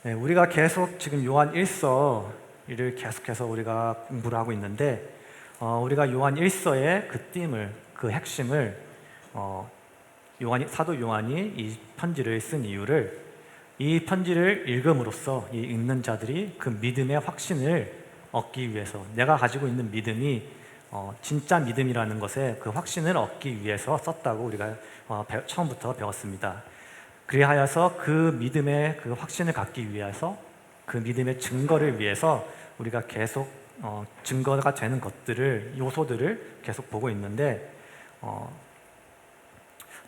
네, 우리가 계속 지금 요한 1서를 계속해서 우리가 공부를 하고 있는데 우리가 요한 1서의 그 띠을, 그 핵심을 사도 요한이 이 편지를 쓴 이유를 이 편지를 읽음으로써 이 읽는 자들이 그 믿음의 확신을 얻기 위해서 내가 가지고 있는 믿음이 진짜 믿음이라는 것에 그 확신을 얻기 위해서 썼다고 우리가 처음부터 배웠습니다. 그리하여서 그 믿음의 그 확신을 갖기 위해서 그 믿음의 증거를 위해서 우리가 계속 증거가 되는 것들을 요소들을 계속 보고 있는데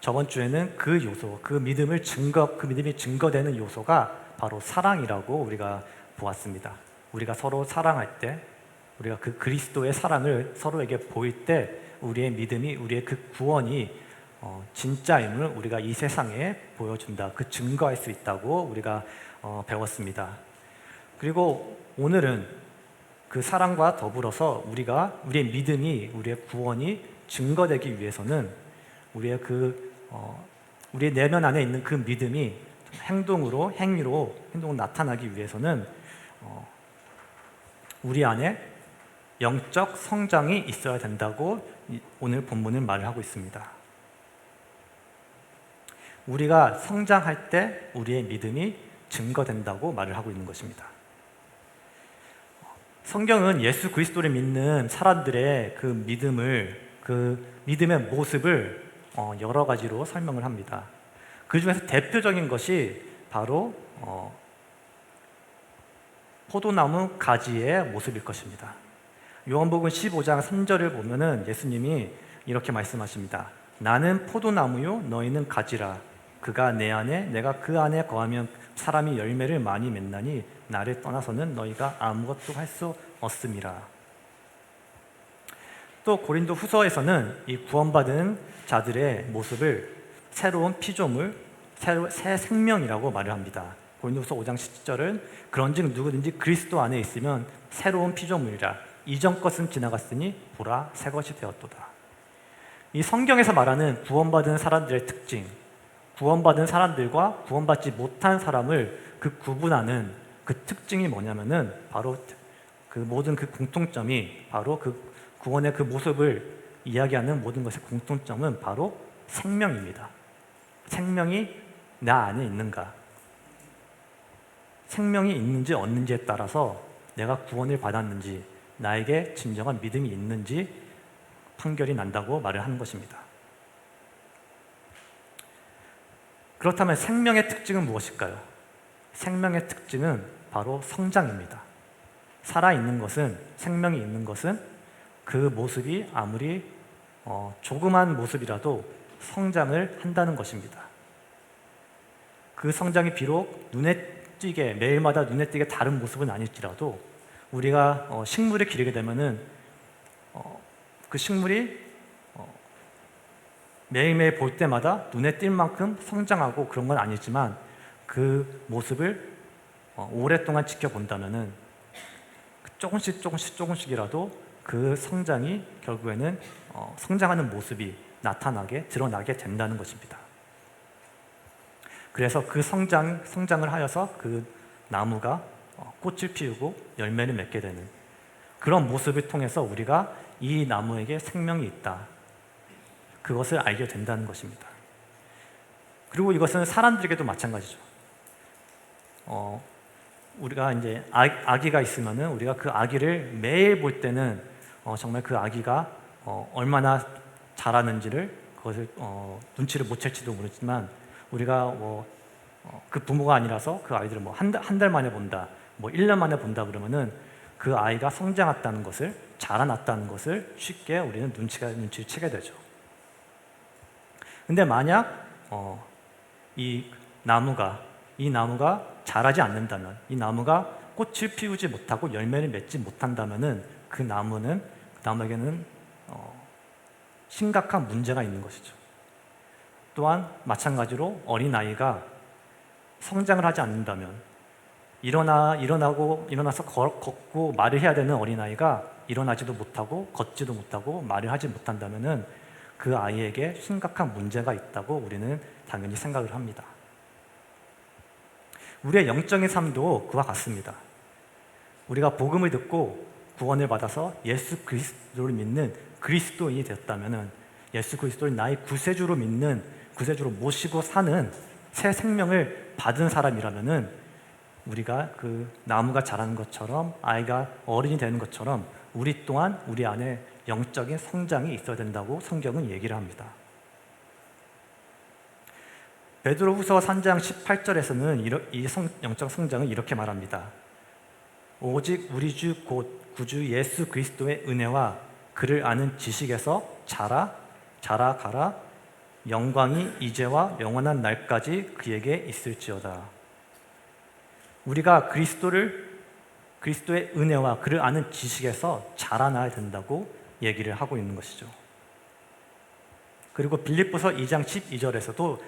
저번 주에는 그 요소, 그 믿음이 증거되는 요소가 바로 사랑이라고 우리가 보았습니다. 우리가 서로 사랑할 때, 우리가 그 그리스도의 사랑을 서로에게 보일 때 우리의 믿음이, 우리의 그 구원이 진짜임을 우리가 이 세상에 보여준다. 그 증거할 수 있다고 우리가 배웠습니다. 그리고 오늘은 그 사랑과 더불어서 우리의 믿음이, 우리의 구원이 증거되기 위해서는 우리의 내면 안에 있는 그 믿음이 행동으로 나타나기 위해서는 우리 안에 영적 성장이 있어야 된다고 오늘 본문은 말을 하고 있습니다. 우리가 성장할 때 우리의 믿음이 증거된다고 말을 하고 있는 것입니다. 성경은 예수 그리스도를 믿는 사람들의 그 믿음의 모습을 여러 가지로 설명을 합니다. 그 중에서 대표적인 것이 바로 포도나무 가지의 모습일 것입니다. 요한복음 15장 3절을 보면은 예수님이 이렇게 말씀하십니다. 나는 포도나무요 너희는 가지라. 그가 내 안에 내가 그 안에 거하면 사람이 열매를 많이 맺나니 나를 떠나서는 너희가 아무것도 할 수 없음이라. 또 고린도 후서에서는 이 구원받은 자들의 모습을 새로운 피조물, 새 생명이라고 말을 합니다. 고린도후서 5장 10절은 그런즉 누구든지 그리스도 안에 있으면 새로운 피조물이라. 이전 것은 지나갔으니 보라 새 것이 되었도다. 이 성경에서 말하는 구원받은 사람들의 특징, 구원받은 사람들과 구원받지 못한 사람을 그 구분하는 그 특징이 뭐냐면은 바로 그 모든 그 공통점이 바로 그 구원의 그 모습을 이야기하는 모든 것의 공통점은 바로 생명입니다. 생명이 나 안에 있는가? 생명이 있는지 없는지에 따라서 내가 구원을 받았는지, 나에게 진정한 믿음이 있는지 판결이 난다고 말을 하는 것입니다. 그렇다면 생명의 특징은 무엇일까요? 생명의 특징은 바로 성장입니다. 살아있는 것은, 생명이 있는 것은 그 모습이 아무리 조그만 모습이라도 성장을 한다는 것입니다. 그 성장이 비록 매일마다 눈에 띄게 다른 모습은 아닐지라도 우리가 식물을 기르게 되면은 그 식물이 매일매일 볼 때마다 눈에 띌 만큼 성장하고 그런 건 아니지만 그 모습을 오랫동안 지켜본다면은 조금씩이라도 그 성장이 결국에는 성장하는 모습이 드러나게 된다는 것입니다. 그래서 그 성장을 하여서 그 나무가 꽃을 피우고 열매를 맺게 되는 그런 모습을 통해서 우리가 이 나무에게 생명이 있다. 그것을 알게 된다는 것입니다. 그리고 이것은 사람들에게도 마찬가지죠. 우리가 이제 아기가 있으면은 우리가 그 아기를 매일 볼 때는 정말 그 아기가 얼마나 자라는지를 그것을 눈치를 못 챌지도 모르지만 우리가 그 부모가 아니라서 그 아이들을 한 달 만에 본다, 1년 만에 본다 그러면은 그 아이가 성장했다는 것을, 자라났다는 것을 쉽게 우리는 눈치를 채게 되죠. 근데 만약 이 나무가 자라지 않는다면, 이 나무가 꽃을 피우지 못하고 열매를 맺지 못한다면은 그 나무에게는 심각한 문제가 있는 것이죠. 또한 마찬가지로 어린아이가 성장을 하지 않는다면, 일어나서 걷고 말을 해야 되는 어린아이가 일어나지도 못하고 걷지도 못하고 말을 하지 못한다면은 그 아이에게 심각한 문제가 있다고 우리는 당연히 생각을 합니다. 우리의 영적인 삶도 그와 같습니다. 우리가 복음을 듣고 구원을 받아서 예수 그리스도를 믿는 그리스도인이 되었다면, 예수 그리스도를 나의 구세주로 믿는, 구세주로 모시고 사는 새 생명을 받은 사람이라면, 우리가 그 나무가 자라는 것처럼, 아이가 어른이 되는 것처럼 우리 또한 우리 안에 영적인 성장이 있어야 된다고 성경은 얘기를 합니다. 베드로후서 3장 18절에서는 이 영적 성장은 이렇게 말합니다. 오직 우리 주 곧 구주 예수 그리스도의 은혜와 그를 아는 지식에서 자라가라. 영광이 이제와 영원한 날까지 그에게 있을지어다. 우리가 그리스도의 은혜와 그를 아는 지식에서 자라나야 된다고 얘기를 하고 있는 것이죠. 그리고 빌립보서 2장 12절에서도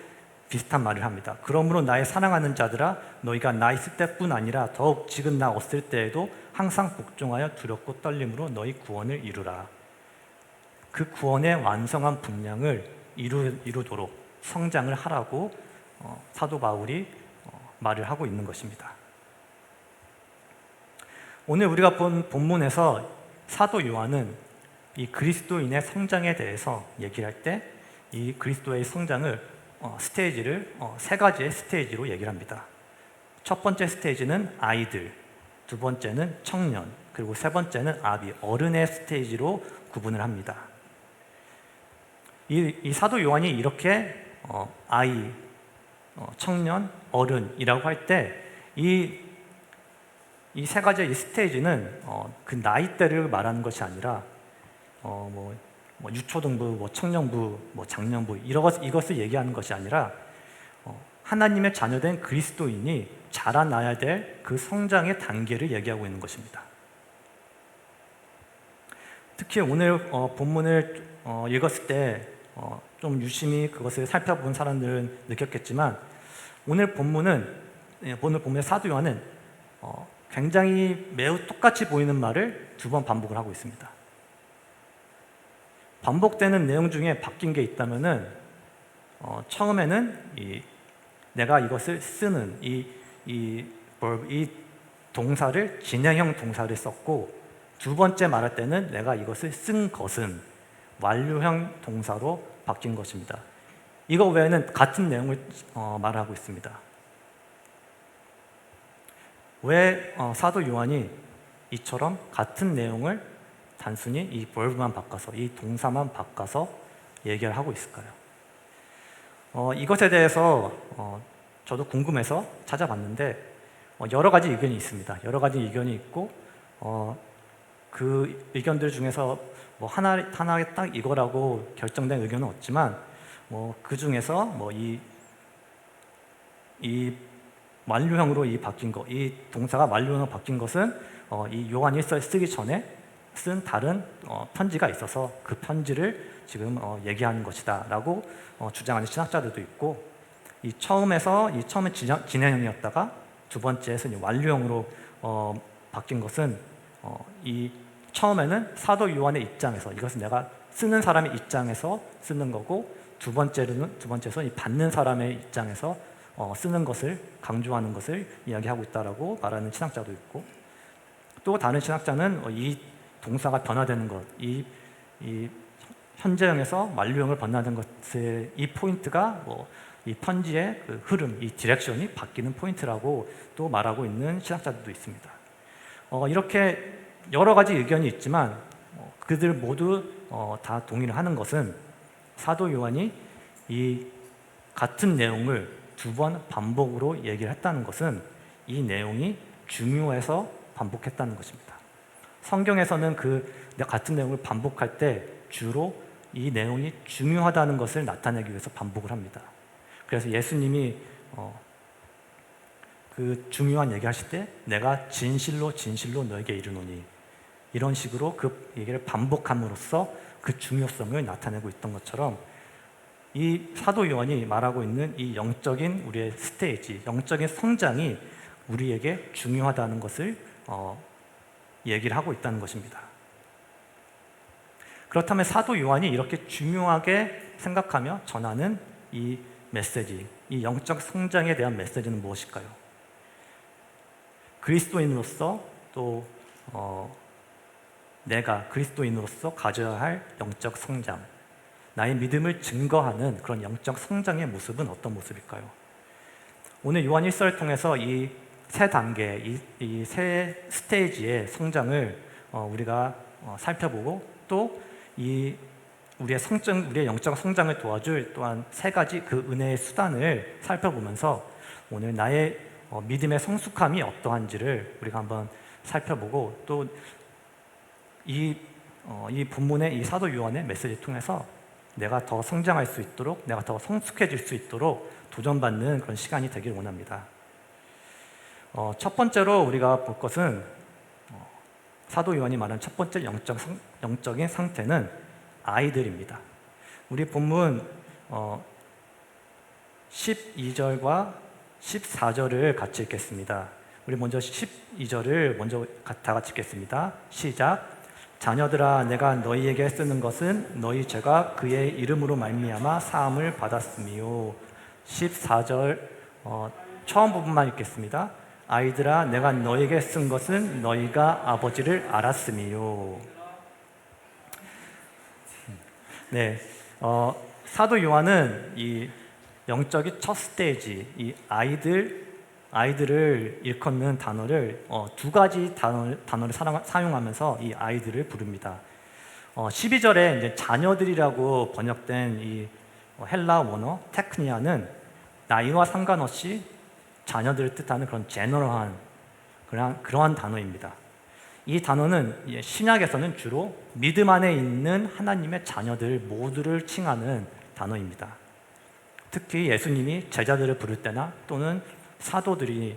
비슷한 말을 합니다. 그러므로 나의 사랑하는 자들아, 너희가 나 있을 때뿐 아니라 더욱 지금 나 없을 때에도 항상 복종하여 두렵고 떨림으로 너희 구원을 이루라. 그 구원의 완성한 분량을 이루도록 성장을 하라고 사도 바울이 말을 하고 있는 것입니다. 오늘 우리가 본 본문에서 사도 요한은 이 그리스도인의 성장에 대해서 얘기할 때 이 그리스도의 성장을 스테이지를 세 가지의 스테이지로 얘기를 합니다. 첫 번째 스테이지는 아이들, 두 번째는 청년, 그리고 세 번째는 아비, 어른의 스테이지로 구분을 합니다. 이 사도 요한이 이렇게 아이, 청년, 어른이라고 할 때 이 세 가지의 이 스테이지는 그 나이대를 말하는 것이 아니라 유초등부, 청년부, 장년부 이것을 얘기하는 것이 아니라 하나님의 자녀된 그리스도인이 자라나야 될 그 성장의 단계를 얘기하고 있는 것입니다. 특히 오늘 본문을 읽었을 때 좀 유심히 그것을 살펴본 사람들은 느꼈겠지만, 오늘 본문의 사도 요한은 굉장히 매우 똑같이 보이는 말을 두 번 반복을 하고 있습니다. 반복되는 내용 중에 바뀐 게 있다면은 처음에는 내가 이것을 쓰는 이 동사를 진행형 동사를 썼고, 두 번째 말할 때는 내가 이것을 쓴 것은 완료형 동사로 바뀐 것입니다. 이거 외에는 같은 내용을 말하고 있습니다. 왜 사도 요한이 이처럼 같은 내용을 단순히 이 verb만 바꿔서, 이 동사만 바꿔서 얘기를 하고 있을까요? 이것에 대해서 저도 궁금해서 찾아봤는데 여러 가지 의견이 있습니다. 여러 가지 의견이 있고 그 의견들 중에서 하나에 딱 이거라고 결정된 의견은 없지만 그 중에서 이 완료형으로 바뀐 거, 이 동사가 완료형으로 바뀐 것은 이 요한 1서 쓰기 전에 쓴 다른 편지가 있어서 그 편지를 지금 얘기하는 것이다 라고 주장하는 신학자들도 있고, 처음은 진행형이었다가 두 번째에서 완료형으로 바뀐 것은 이 처음에는 사도 요한의 입장에서, 이것은 내가 쓰는 사람의 입장에서 쓰는 거고, 두 번째에서 이 받는 사람의 입장에서 쓰는 것을 강조하는 것을 이야기하고 있다라고 말하는 신학자도 있고, 또 다른 신학자는 이 동사가 변화되는 것, 이 현재형에서 완료형을 변화하는 것의 이 포인트가 이 편지의 그 흐름, 이 디렉션이 바뀌는 포인트라고 또 말하고 있는 신학자들도 있습니다. 이렇게 여러 가지 의견이 있지만 그들 모두 다 동의를 하는 것은 사도 요한이 이 같은 내용을 두 번 반복으로 얘기를 했다는 것은 이 내용이 중요해서 반복했다는 것입니다. 성경에서는 같은 내용을 반복할 때 주로 이 내용이 중요하다는 것을 나타내기 위해서 반복을 합니다. 그래서 예수님이 그 중요한 얘기하실 때 내가 진실로 너에게 이르노니, 이런 식으로 그 얘기를 반복함으로써 그 중요성을 나타내고 있던 것처럼 이 사도 요한이 말하고 있는 이 영적인 우리의 스테이지, 영적인 성장이 우리에게 중요하다는 것을 얘기를 하고 있다는 것입니다. 그렇다면 사도 요한이 이렇게 중요하게 생각하며 전하는 이 메시지, 이 영적 성장에 대한 메시지는 무엇일까요? 그리스도인으로서 또 내가 그리스도인으로서 가져야 할 영적 성장, 나의 믿음을 증거하는 그런 영적 성장의 모습은 어떤 모습일까요? 오늘 요한 1서를 통해서 이 세 단계, 이 세 스테이지의 성장을 우리가 살펴보고 또 우리의 영적 성장을 도와줄 또한 세 가지 그 은혜의 수단을 살펴보면서 오늘 나의 믿음의 성숙함이 어떠한지를 우리가 한번 살펴보고 또 이 본문의 이 사도 요한의 메시지를 통해서 내가 더 성장할 수 있도록, 내가 더 성숙해질 수 있도록 도전받는 그런 시간이 되길 원합니다. 첫 번째로 우리가 볼 것은 사도 요한이 말한 첫 번째 영적인 상태는 아이들입니다. 우리 본문 12절과 14절을 같이 읽겠습니다. 우리 먼저 12절을 먼저 다 같이 읽겠습니다. 시작. 자녀들아, 내가 너희에게 쓰는 것은 너희 죄가 그의 이름으로 말미암아 사함을 받았으며. 14절 처음 부분만 읽겠습니다. 아이들아, 내가 너희에게 쓴 것은 너희가 아버지를 알았으며. 네, 사도 요한은 이 영적인 첫 스테이지, 이 아이들을 일컫는 단어를 두 가지 단어를 사용하면서 이 아이들을 부릅니다. 12절에 이제 자녀들이라고 번역된 이 헬라 원어 테크니아는 나이와 상관없이 자녀들을 뜻하는 그런 제너럴한 그러한 단어입니다. 이 단어는 신약에서는 주로 믿음 안에 있는 하나님의 자녀들 모두를 칭하는 단어입니다. 특히 예수님이 제자들을 부를 때나 또는 사도들이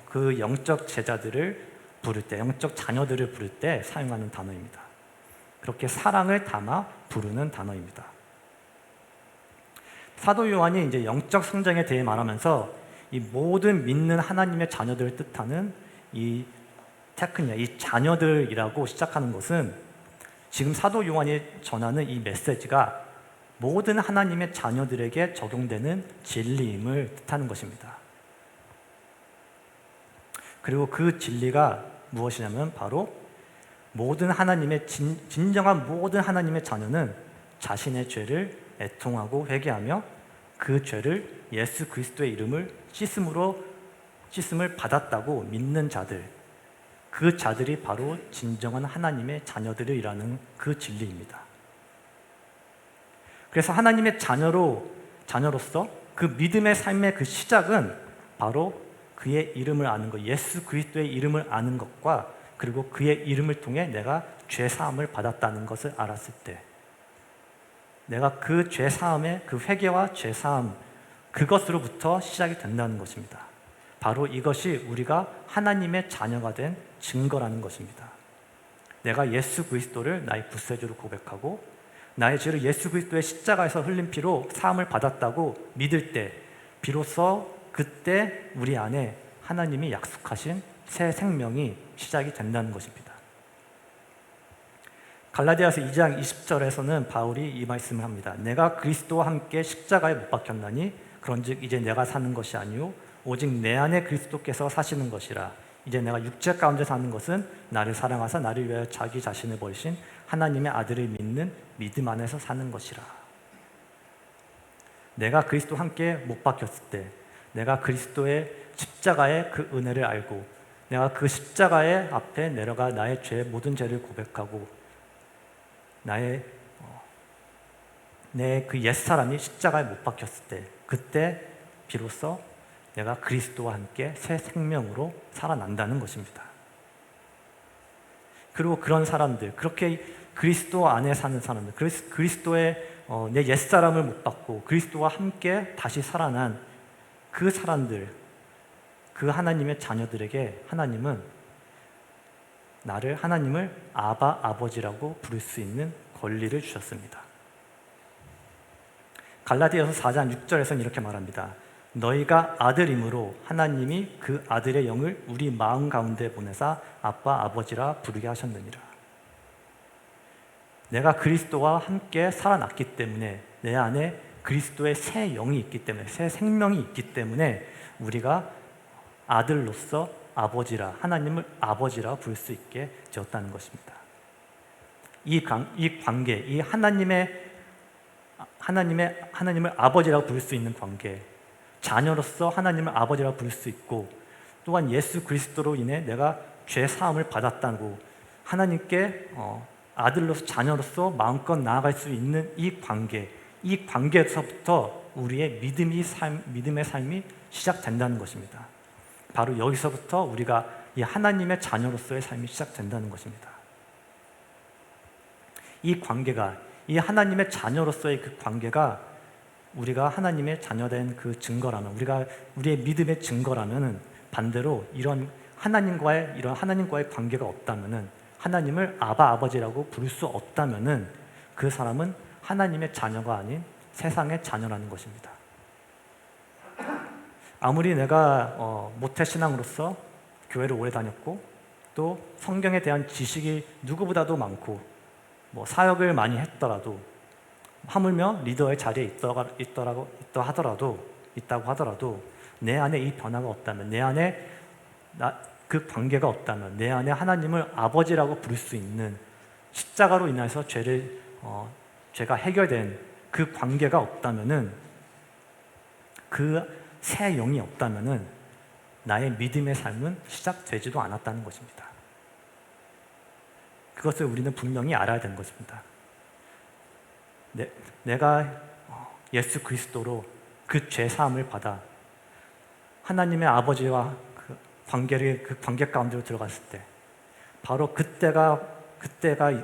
그 영적 제자들을 부를 때, 영적 자녀들을 부를 때 사용하는 단어입니다. 그렇게 사랑을 담아 부르는 단어입니다. 사도 요한이 이제 영적 성장에 대해 말하면서 이 모든 믿는 하나님의 자녀들을 뜻하는 이 테크니아, 이 자녀들이라고 시작하는 것은 지금 사도 요한이 전하는 이 메시지가 모든 하나님의 자녀들에게 적용되는 진리임을 뜻하는 것입니다. 그리고 그 진리가 무엇이냐면 바로 모든 하나님의 진정한 모든 하나님의 자녀는 자신의 죄를 애통하고 회개하며 그 죄를 예수 그리스도의 이름을 씻음을 받았다고 믿는 자들, 그 자들이 바로 진정한 하나님의 자녀들이라는 그 진리입니다. 그래서 하나님의 자녀로서 그 믿음의 삶의 그 시작은 바로 그의 이름을 아는 것, 예수 그리스도의 이름을 아는 것과 그리고 그의 이름을 통해 내가 죄 사함을 받았다는 것을 알았을 때, 내가 그 죄 사함의 그 회개와 죄 사함, 그것으로부터 시작이 된다는 것입니다. 바로 이것이 우리가 하나님의 자녀가 된 증거라는 것입니다. 내가 예수 그리스도를 나의 구세주로 고백하고 나의 죄를 예수 그리스도의 십자가에서 흘린 피로 사함을 받았다고 믿을 때 비로소 그때 우리 안에 하나님이 약속하신 새 생명이 시작이 된다는 것입니다. 갈라디아서 2장 20절에서는 바울이 이 말씀을 합니다. 내가 그리스도와 함께 십자가에 못 박혔나니 그런즉 이제 내가 사는 것이 아니요 오직 내 안에 그리스도께서 사시는 것이라. 이제 내가 육체 가운데 사는 것은 나를 사랑하사 나를 위하여 자기 자신을 버리신 하나님의 아들을 믿는 믿음 안에서 사는 것이라. 내가 그리스도와 함께 못 박혔을 때, 내가 그리스도의 십자가의 그 은혜를 알고 내가 그 십자가의 앞에 내려가 나의 모든 죄를 고백하고 내 그 옛사람이 십자가에 못 박혔을 때, 그때 비로소 내가 그리스도와 함께 새 생명으로 살아난다는 것입니다. 그리고 그런 사람들, 그렇게 그리스도 안에 사는 사람들, 그리스도의 내 옛사람을 못 박고 그리스도와 함께 다시 살아난 그 사람들, 그 하나님의 자녀들에게 하나님은 하나님을 아버지라고 부를 수 있는 권리를 주셨습니다. 갈라디아서 4장 6절에서는 이렇게 말합니다. 너희가 아들이므로 하나님이 그 아들의 영을 우리 마음 가운데 보내사 아빠 아버지라 부르게 하셨느니라. 내가 그리스도와 함께 살아났기 때문에 내 안에 그리스도의 새 영이 있기 때문에 새 생명이 있기 때문에 우리가 아들로서 하나님을 아버지라 부를 수 있게 되었다는 것입니다. 이 관계, 이 하나님을 아버지라고 부를 수 있는 관계, 자녀로서 하나님을 아버지라고 부를 수 있고, 또한 예수 그리스도로 인해 내가 죄 사함을 받았다고 하나님께 아들로서 자녀로서 마음껏 나아갈 수 있는 이 관계에서부터 우리의 믿음의 삶이 시작된다는 것입니다. 바로 여기서부터 우리가 이 하나님의 자녀로서의 삶이 시작된다는 것입니다. 이 하나님의 자녀로서의 그 관계가 우리가 하나님의 자녀된 그 증거라면, 우리의 믿음의 증거라면, 반대로 이런 하나님과의 관계가 없다면은, 하나님을 아버지라고 부를 수 없다면은, 그 사람은 하나님의 자녀가 아닌 세상의 자녀라는 것입니다. 아무리 내가 모태신앙으로서 교회를 오래 다녔고, 또 성경에 대한 지식이 누구보다도 많고, 사역을 많이 했더라도, 하물며 리더의 자리에 있다고 하더라도 내 안에 이 변화가 없다면, 내 안에 그 관계가 없다면, 내 안에 하나님을 아버지라고 부를 수 있는 십자가로 인해서 죄가 해결된 그 관계가 없다면은, 그 새 영이 없다면은 나의 믿음의 삶은 시작되지도 않았다는 것입니다. 그것을 우리는 분명히 알아야 되는 것입니다. 내가 예수 그리스도로 그 죄 사함을 받아 하나님의 아버지와 그 관계 가운데로 들어갔을 때, 바로 그때가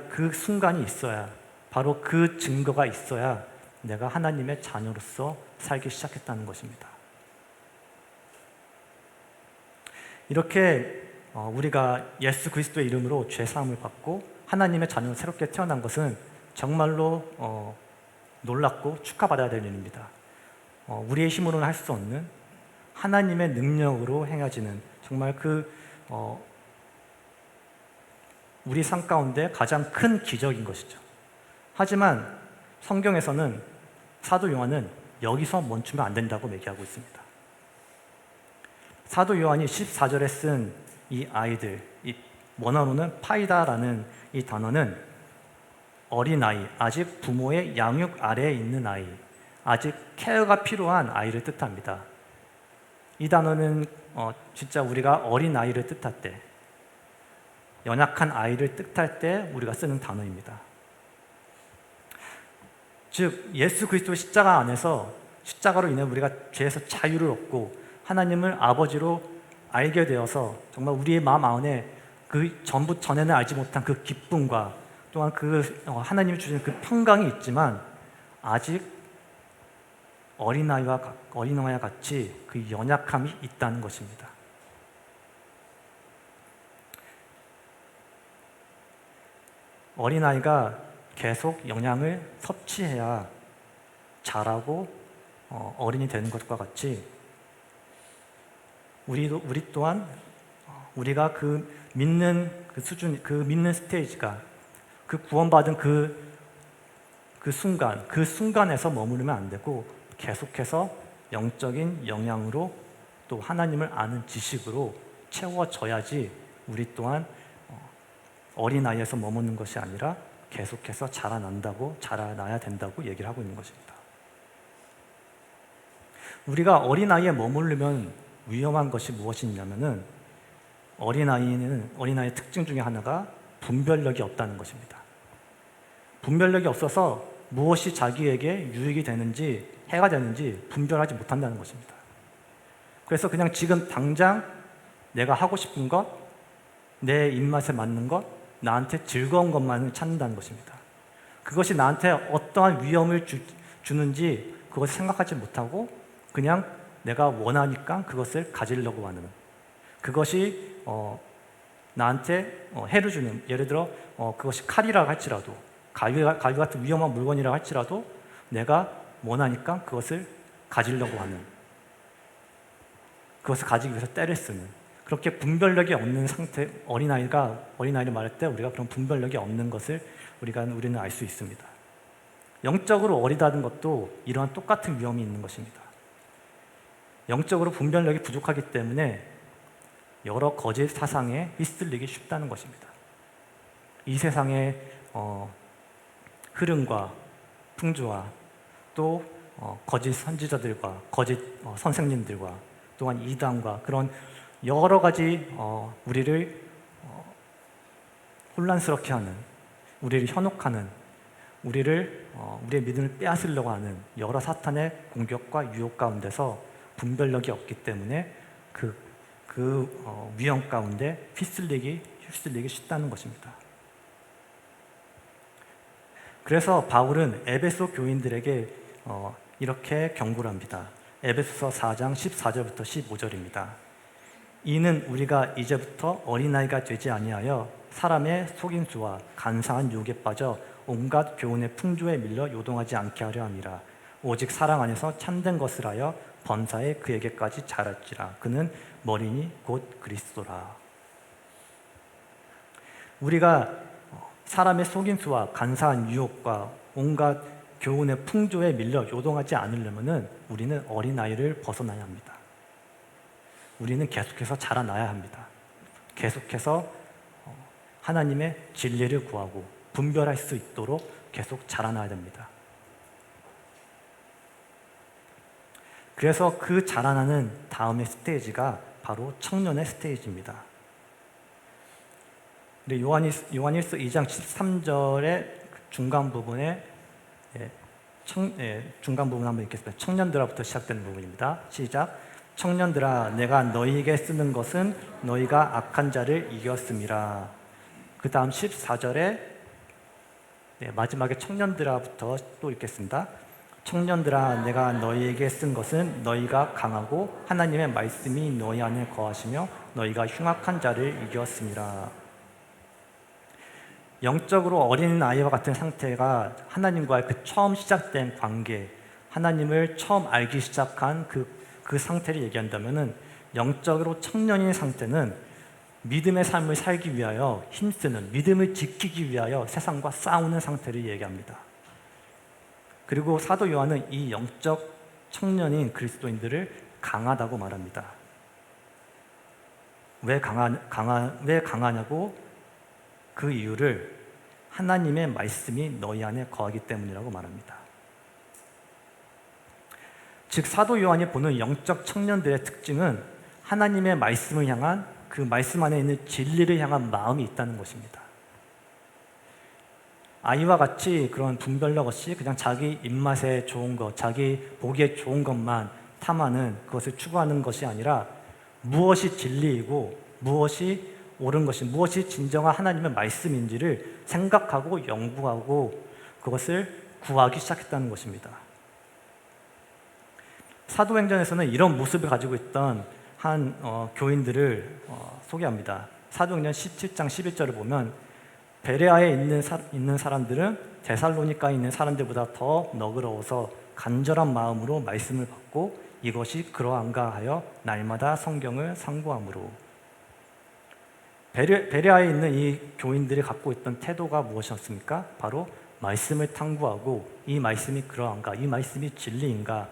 그 순간이 있어야, 바로 그 증거가 있어야 내가 하나님의 자녀로서 살기 시작했다는 것입니다. 이렇게 우리가 예수 그리스도의 이름으로 죄 사함을 받고 하나님의 자녀로 새롭게 태어난 것은 정말로 놀랍고 축하받아야 될 일입니다. 우리의 힘으로는 할 수 없는 하나님의 능력으로 행해지는, 정말 우리 삶 가운데 가장 큰 기적인 것이죠. 하지만 성경에서는, 사도 요한은 여기서 멈추면 안 된다고 얘기하고 있습니다. 사도 요한이 14절에 쓴 이 아이들, 원어로는 파이다라는 이 단어는 어린아이, 아직 부모의 양육 아래에 있는 아이, 아직 케어가 필요한 아이를 뜻합니다. 이 단어는 진짜 우리가 어린아이를 뜻할 때, 연약한 아이를 뜻할 때 우리가 쓰는 단어입니다. 즉 예수 그리스도의 십자가로 인해 우리가 죄에서 자유를 얻고 하나님을 아버지로 알게 되어서, 정말 우리의 마음 안에 그 전에는 알지 못한 그 기쁨과, 또한 그 하나님이 주신 그 평강이 있지만, 아직 어린아이와 같이 그 연약함이 있다는 것입니다. 어린아이가 계속 영양을 섭취해야 자라고 어른이 되는 것과 같이, 우리 또한 우리가 그 믿는 그 수준, 그 믿는 스테이지가, 그 구원받은 그 순간에서 머무르면 안 되고, 계속해서 영적인 영향으로, 또 하나님을 아는 지식으로 채워져야지 우리 또한 어린아이에서 머무는 것이 아니라 계속해서 자라나야 된다고 얘기를 하고 있는 것입니다. 우리가 어린아이에 머무르면 위험한 것이 무엇이냐면은, 어린아이의 특징 중에 하나가 분별력이 없다는 것입니다. 분별력이 없어서 무엇이 자기에게 유익이 되는지, 해가 되는지 분별하지 못한다는 것입니다. 그래서 그냥 지금 당장 내가 하고 싶은 것, 내 입맛에 맞는 것, 나한테 즐거운 것만을 찾는다는 것입니다. 그것이 나한테 어떠한 위험을 주는지 그것을 생각하지 못하고, 그냥 내가 원하니까 그것을 가지려고 하는, 그것이 나한테 해를 주는, 예를 들어 그것이 칼이라고 할지라도, 가위 같은 위험한 물건이라고 할지라도 내가 원하니까 그것을 가지려고 하는, 그것을 가지기 위해서 때를 쓰는, 그렇게 분별력이 없는 상태, 어린아이를 말할 때 우리가 그런 분별력이 없는 것을 우리는 알 수 있습니다. 영적으로 어리다는 것도 이러한 똑같은 위험이 있는 것입니다. 영적으로 분별력이 부족하기 때문에 여러 거짓 사상에 휩쓸리기 쉽다는 것입니다. 이 세상의 흐름과 풍조와 또 거짓 선지자들과 거짓 선생님들과 또한 이단과 그런 여러 가지 우리를 혼란스럽게 하는, 우리를 현혹하는, 우리의 믿음을 빼앗으려고 하는 여러 사탄의 공격과 유혹 가운데서 분별력이 없기 때문에 그 위험 가운데 휩쓸리기 쉽다는 것입니다. 그래서 바울은 에베소 교인들에게 이렇게 경고를 합니다. 에베소서 4장 14절부터 15절입니다. 이는 우리가 이제부터 어린아이가 되지 아니하여 사람의 속임수와 간사한 유혹에 빠져 온갖 교훈의 풍조에 밀려 요동하지 않게 하려 함이라. 오직 사랑 안에서 참된 것을 하여 범사에 그에게까지 자랄지라. 그는 머리니 곧 그리스도라. 우리가 사람의 속임수와 간사한 유혹과 온갖 교훈의 풍조에 밀려 요동하지 않으려면 우리는 어린아이를 벗어나야 합니다. 우리는 계속해서 자라나야 합니다. 계속해서 하나님의 진리를 구하고 분별할 수 있도록 계속 자라나야 됩니다. 그래서 그 자라나는 다음의 스테이지가 바로 청년의 스테이지입니다. 요한일서 2장 13절의 중간 부분에 중간 부분 한번 읽겠습니다. 청년들아부터 시작되는 부분입니다. 시작. 청년들아, 내가 너희에게 쓰는 것은 너희가 악한 자를 이겼음이라. 그 다음 14절에 마지막에 청년들아부터 또 읽겠습니다. 청년들아, 내가 너희에게 쓴 것은 너희가 강하고 하나님의 말씀이 너희 안에 거하시며 너희가 흉악한 자를 이겼음이라. 영적으로 어린 아이와 같은 상태가 하나님과의 그 처음 시작된 관계, 하나님을 처음 알기 시작한 그 상태를 얘기한다면은, 영적으로 청년인 상태는 믿음의 삶을 살기 위하여 힘쓰는, 믿음을 지키기 위하여 세상과 싸우는 상태를 얘기합니다. 그리고 사도 요한은 이 영적 청년인 그리스도인들을 강하다고 말합니다. 왜 강하냐고? 그 이유를 하나님의 말씀이 너희 안에 거하기 때문이라고 말합니다. 즉 사도 요한이 보는 영적 청년들의 특징은 하나님의 말씀을 향한, 그 말씀 안에 있는 진리를 향한 마음이 있다는 것입니다. 아이와 같이 그런 분별력 없이 그냥 자기 입맛에 좋은 것, 자기 보기에 좋은 것만 탐하는, 그것을 추구하는 것이 아니라 무엇이 진리이고 무엇이 옳은 것이, 무엇이 진정한 하나님의 말씀인지를 생각하고 연구하고 그것을 구하기 시작했다는 것입니다. 사도행전에서는 이런 모습을 가지고 있던 한 교인들을 소개합니다. 사도행전 17장 11절을 보면 베레아에 있는 사람들은 데살로니가에 있는 사람들보다 더 너그러워서 간절한 마음으로 말씀을 받고 이것이 그러한가 하여 날마다 성경을 상고함으로. 베레아에 있는 이 교인들이 갖고 있던 태도가 무엇이었습니까? 바로 말씀을 탐구하고 이 말씀이 그러한가, 이 말씀이 진리인가,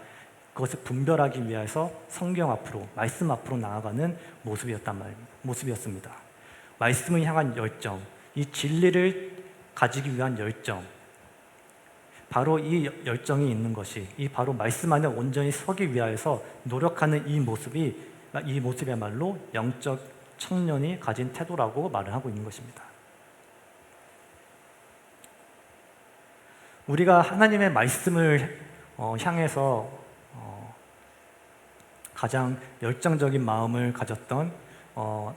그것을 분별하기 위해서 성경 앞으로, 말씀 앞으로 나아가는 모습이었습니다. 말씀을 향한 열정, 이 진리를 가지기 위한 열정, 바로 이 열정이 있는 것이, 이 바로 말씀 안에 온전히 서기 위하여서 노력하는 이 모습이야말로 영적 청년이 가진 태도라고 말을 하고 있는 것입니다. 우리가 하나님의 말씀을 향해서 가장 열정적인 마음을 가졌던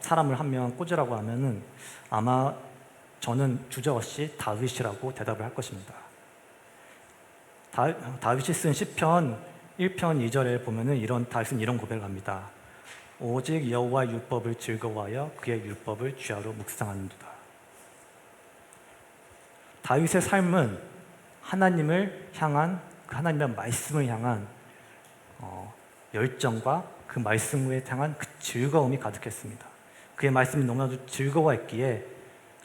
사람을 한 명 꽂으라고 하면은 아마 저는 주저없이 다윗이라고 대답을 할 것입니다. 다윗이 쓴 시편 1편 2절에 보면은 다윗은 이런 고백을 합니다. 오직 여호와의 율법을 즐거워하여 그의 율법을 주야로 묵상하는도다. 다윗의 삶은 하나님을 향한, 그 하나님의 말씀을 향한 열정과 그 말씀을 향한 그 즐거움이 가득했습니다. 그의 말씀이 너무나도 즐거워했기에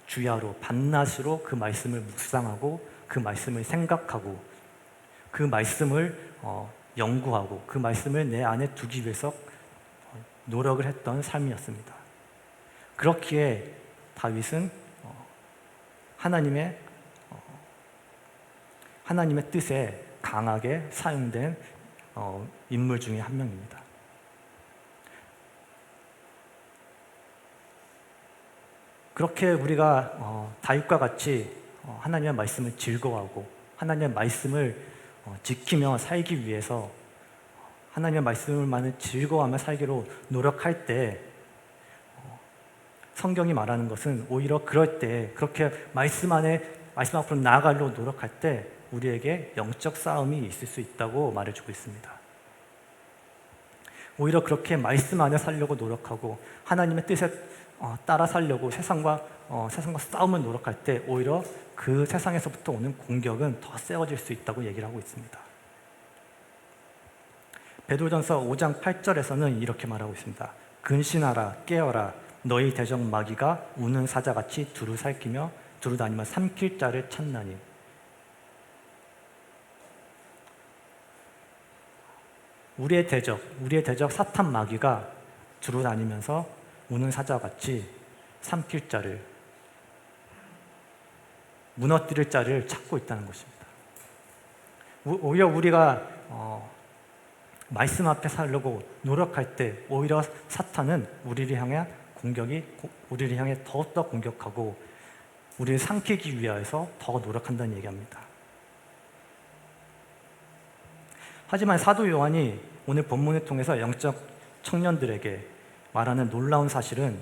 주야로, 밤낮으로 그 말씀을 묵상하고 그 말씀을 생각하고 그 말씀을 연구하고 그 말씀을 내 안에 두기 위해서 노력을 했던 삶이었습니다. 그렇기에 다윗은 하나님의 뜻에 강하게 사용된 인물 중에 한 명입니다. 그렇게 우리가 다윗과 같이 하나님의 말씀을 즐거워하고 하나님의 말씀을 지키며 살기 위해서 하나님의 말씀을만을 즐거워하며 살기로 노력할 때 성경이 말하는 것은 오히려 그럴 때 그렇게 말씀 앞으로 나아가려고 노력할 때 우리에게 영적 싸움이 있을 수 있다고 말해주고 있습니다. 오히려 그렇게 말씀 안에 살려고 노력하고 하나님의 뜻에 따라 살려고 세상과 싸움을 노력할 때 오히려 그 세상에서부터 오는 공격은 더 세워질 수 있다고 얘기를 하고 있습니다. 베드로전서 5장 8절에서는 이렇게 말하고 있습니다. 근신하라 깨어라 너희 대적 마귀가 우는 사자같이 두루 살피며 두루 다니며 삼킬 자를 찾나니. 우리의 대적 사탄 마귀가 두루 다니면서 우는 사자같이 삼킬 자를, 무너뜨릴 자를 찾고 있다는 것입니다. 오히려 우리가 말씀 앞에 살려고 노력할 때 오히려 사탄은 우리를 향해 더욱더 공격하고 우리를 삼키기 위해서 더 노력한다는 얘기합니다. 하지만 사도 요한이 오늘 본문을 통해서 영적 청년들에게 말하는 놀라운 사실은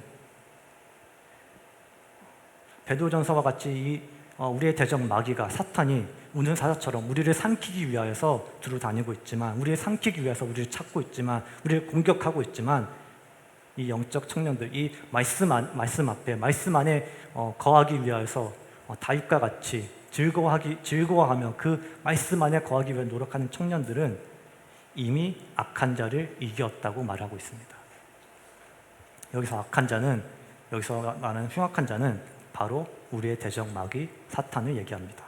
베드로전서와 같이 우리의 대적 마귀가 사탄이 우는 사자처럼 우리를 삼키기 위하여서 두루 다니고 있지만, 우리를 삼키기 위해서 우리를 찾고 있지만, 우리를 공격하고 있지만, 이 영적 청년들, 이 말씀 앞에 말씀 안에 거하기 위하여서 다윗과 같이 즐거워하며 그 말씀 안에 거하기 위해 노력하는 청년들은 이미 악한 자를 이겼다고 말하고 있습니다. 여기서 악한 자는, 여기서 말하는 흉악한 자는 바로 우리의 대적 마귀 사탄을 얘기합니다.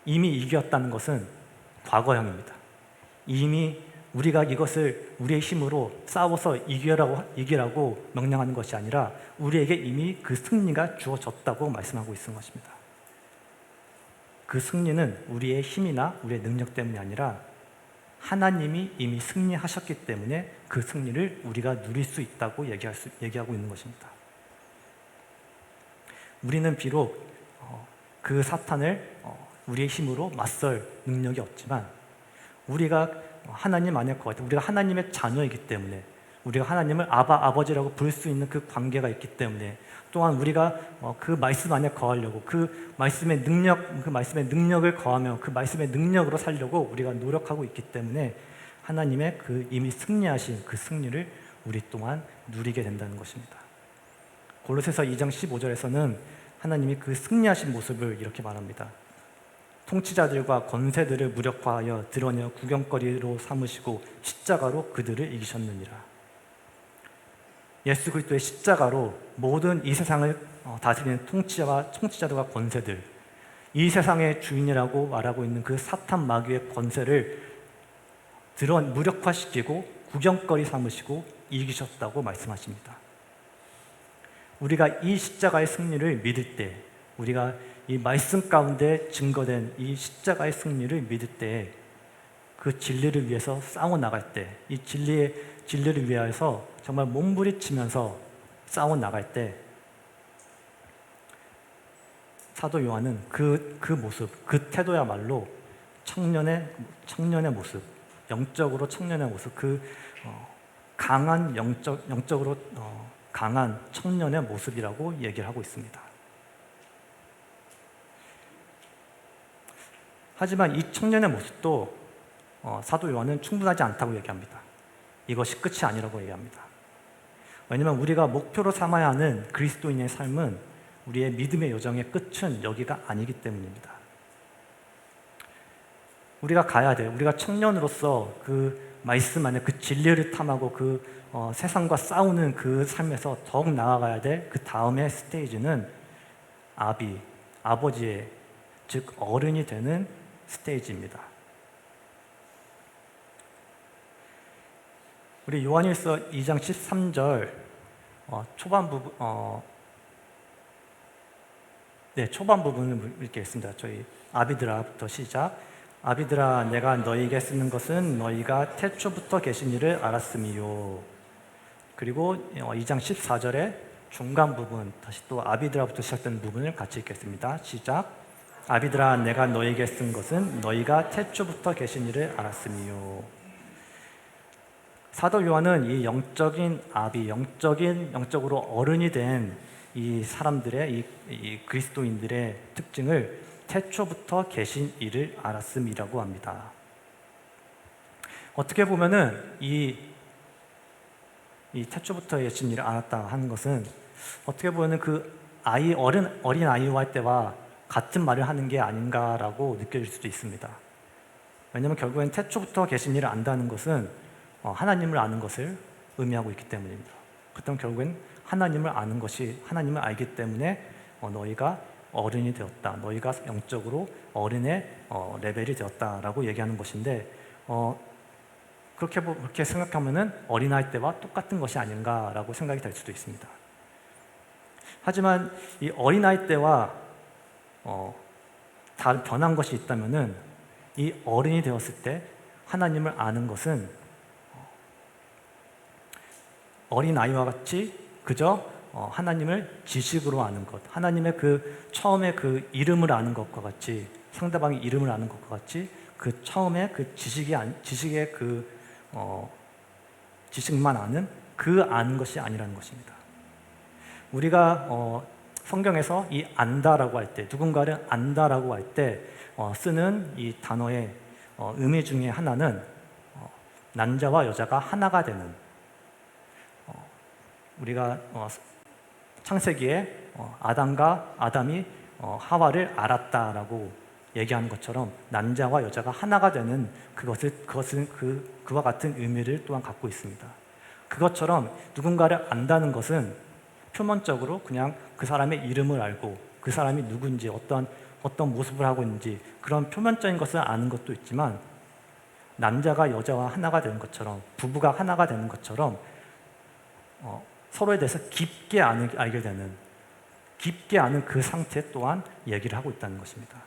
이미 이겼다는 것은 과거형입니다. 이미 우리가 이것을 우리의 힘으로 싸워서 이기라고 명령하는 것이 아니라 우리에게 이미 그 승리가 주어졌다고 말씀하고 있는 것입니다. 그 승리는 우리의 힘이나 우리의 능력 때문이 아니라 하나님이 이미 승리하셨기 때문에 그 승리를 우리가 누릴 수 있다고 얘기하고 있는 것입니다. 우리는 비록 그 사탄을 우리의 힘으로 맞설 능력이 없지만, 우리가 하나님 안에 거할 때, 우리가 하나님의 자녀이기 때문에, 우리가 하나님을 아버지라고 부를 수 있는 그 관계가 있기 때문에, 또한 우리가 그 말씀 안에 거하려고, 그 말씀의 능력을 거하며 그 말씀의 능력으로 살려고 우리가 노력하고 있기 때문에 하나님의 그 이미 승리하신 그 승리를 우리 또한 누리게 된다는 것입니다. 골로새서 2장 15절에서는 하나님이 그 승리하신 모습을 이렇게 말합니다. 통치자들과 권세들을 무력화하여 드러내어 구경거리로 삼으시고 십자가로 그들을 이기셨느니라. 예수 그리스도의 십자가로 모든 이 세상을 다스리는 통치자들과 권세들, 이 세상의 주인이라고 말하고 있는 그 사탄 마귀의 권세를 무력화시키고 구경거리 삼으시고 이기셨다고 말씀하십니다. 우리가 이 십자가의 승리를 믿을 때, 우리가 이 말씀 가운데 증거된 이 십자가의 승리를 믿을 때, 그 진리를 위해서 싸워 나갈 때, 이 진리를 위하여서 정말 몸부림치면서 싸워 나갈 때, 사도 요한은 그 모습, 그 태도야말로 청년의 모습, 영적으로 청년의 모습, 그 강한 영적으로 강한 청년의 모습이라고 얘기를 하고 있습니다. 하지만 이 청년의 모습도 사도 요한은 충분하지 않다고 얘기합니다. 이것이 끝이 아니라고 얘기합니다. 왜냐하면 우리가 목표로 삼아야 하는 그리스도인의 삶은, 우리의 믿음의 여정의 끝은 여기가 아니기 때문입니다. 우리가 가야 돼요. 우리가 청년으로서 그 말씀 안에 그 진리를 탐하고 그 세상과 싸우는 그 삶에서 더욱 나아가야 될 그 다음의 스테이지는 아버지의, 즉 어른이 되는 스테이지입니다. 우리 요한일서 2장 13절 초반 부분 초반 부분을 읽겠습니다. 저희 아비드라부터 시작. 아비드라, 내가 너희에게 쓰는 것은 너희가 태초부터 계신 이를 알았음이요. 그리고 2장 14절에 중간 부분, 다시 또 아비드라부터 시작되는 부분을 같이 읽겠습니다. 시작. 아비드라, 내가 너희에게 쓴 것은 너희가 태초부터 계신 이를 알았음이요. 사도 요한은 이 영적인 아비, 영적으로 어른이 된 이 사람들의 이 그리스도인들의 특징을 태초부터 계신 이를 알았음이라고 합니다. 어떻게 보면은 이 태초부터 계신 이를 알았다 하는 것은 어떻게 보면은 그 어린 아이와 할 때와 같은 말을 하는 게 아닌가라고 느껴질 수도 있습니다. 왜냐하면 결국엔 태초부터 계신 이를 안다는 것은 하나님을 아는 것을 의미하고 있기 때문입니다. 그렇다면 결국엔 하나님을 아는 것이, 하나님을 알기 때문에 너희가 어른이 되었다, 너희가 영적으로 어른의 레벨이 되었다라고 얘기하는 것인데, 그렇게 생각하면은 어린아이 때와 똑같은 것이 아닌가라고 생각이 될 수도 있습니다. 하지만 이 어린아이 때와 다른 변한 것이 있다면은 이 어른이 되었을 때 하나님을 아는 것은 어린아이와 같이 그저 하나님을 지식으로 아는 것, 하나님의 그 처음에 그 이름을 아는 것과 같이, 상대방의 이름을 아는 것과 같이 그 처음에 그 지식의 그 지식만 아는 그 아는 것이 아니라는 것입니다. 우리가 성경에서 이 안다라고 할 때, 누군가를 안다라고 할 때 쓰는 이 단어의 의미 중에 하나는 남자와 여자가 하나가 되는, 우리가 창세기에 아담이 하와를 알았다라고 얘기하는 것처럼 남자와 여자가 하나가 되는 그것은 그와 같은 의미를 또한 갖고 있습니다. 그것처럼 누군가를 안다는 것은 표면적으로 그냥 그 사람의 이름을 알고 그 사람이 누군지 어떤 모습을 하고 있는지 그런 표면적인 것을 아는 것도 있지만, 남자가 여자와 하나가 되는 것처럼, 부부가 하나가 되는 것처럼 서로에 대해서 깊게 알게 되는, 깊게 아는 그 상태 또한 얘기를 하고 있다는 것입니다.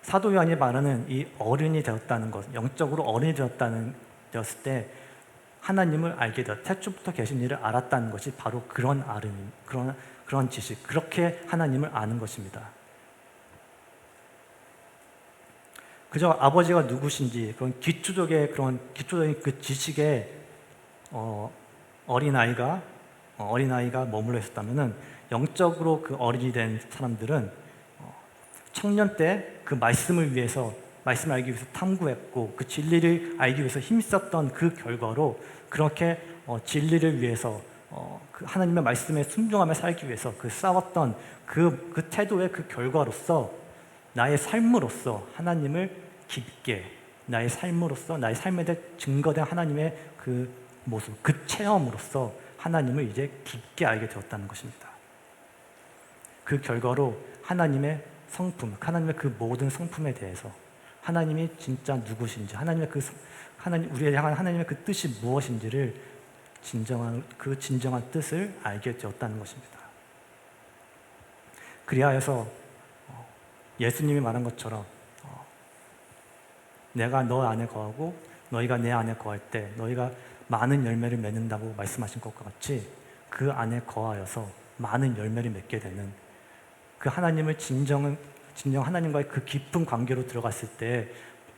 사도 요한이 말하는 이 어른이 되었다는 것, 영적으로 어른이 되었을 때 하나님을 알게 되었, 태초부터 계신 이를 알았다는 것이 바로 그런 그런 지식, 그렇게 하나님을 아는 것입니다. 그저 아버지가 누구신지 그런 기초적인 그 지식에 어린아이가 머물러 있었다면은, 영적으로 그 어린이 된 사람들은 청년 때 그 말씀을 알기 위해서 탐구했고, 그 진리를 알기 위해서 힘썼던 그 결과로, 그렇게 진리를 위해서 그 하나님의 말씀에 순종하며 살기 위해서 그 싸웠던 그 태도의 그 결과로서, 나의 삶으로서 하나님을 깊게, 나의 삶에 대해 증거된 하나님의 그 모습, 그 체험으로서 하나님을 이제 깊게 알게 되었다는 것입니다. 그 결과로 하나님의 성품, 하나님의 그 모든 성품에 대해서, 하나님이 진짜 누구신지, 우리에 향한 하나님의 그 뜻이 무엇인지를 진정한 뜻을 알게 되었다는 것입니다. 그리하여서 예수님이 말한 것처럼 내가 너 안에 거하고 너희가 내 안에 거할 때 너희가 많은 열매를 맺는다고 말씀하신 것과 같이, 그 안에 거하여서 많은 열매를 맺게 되는, 그 하나님을 진정 하나님과의 그 깊은 관계로 들어갔을 때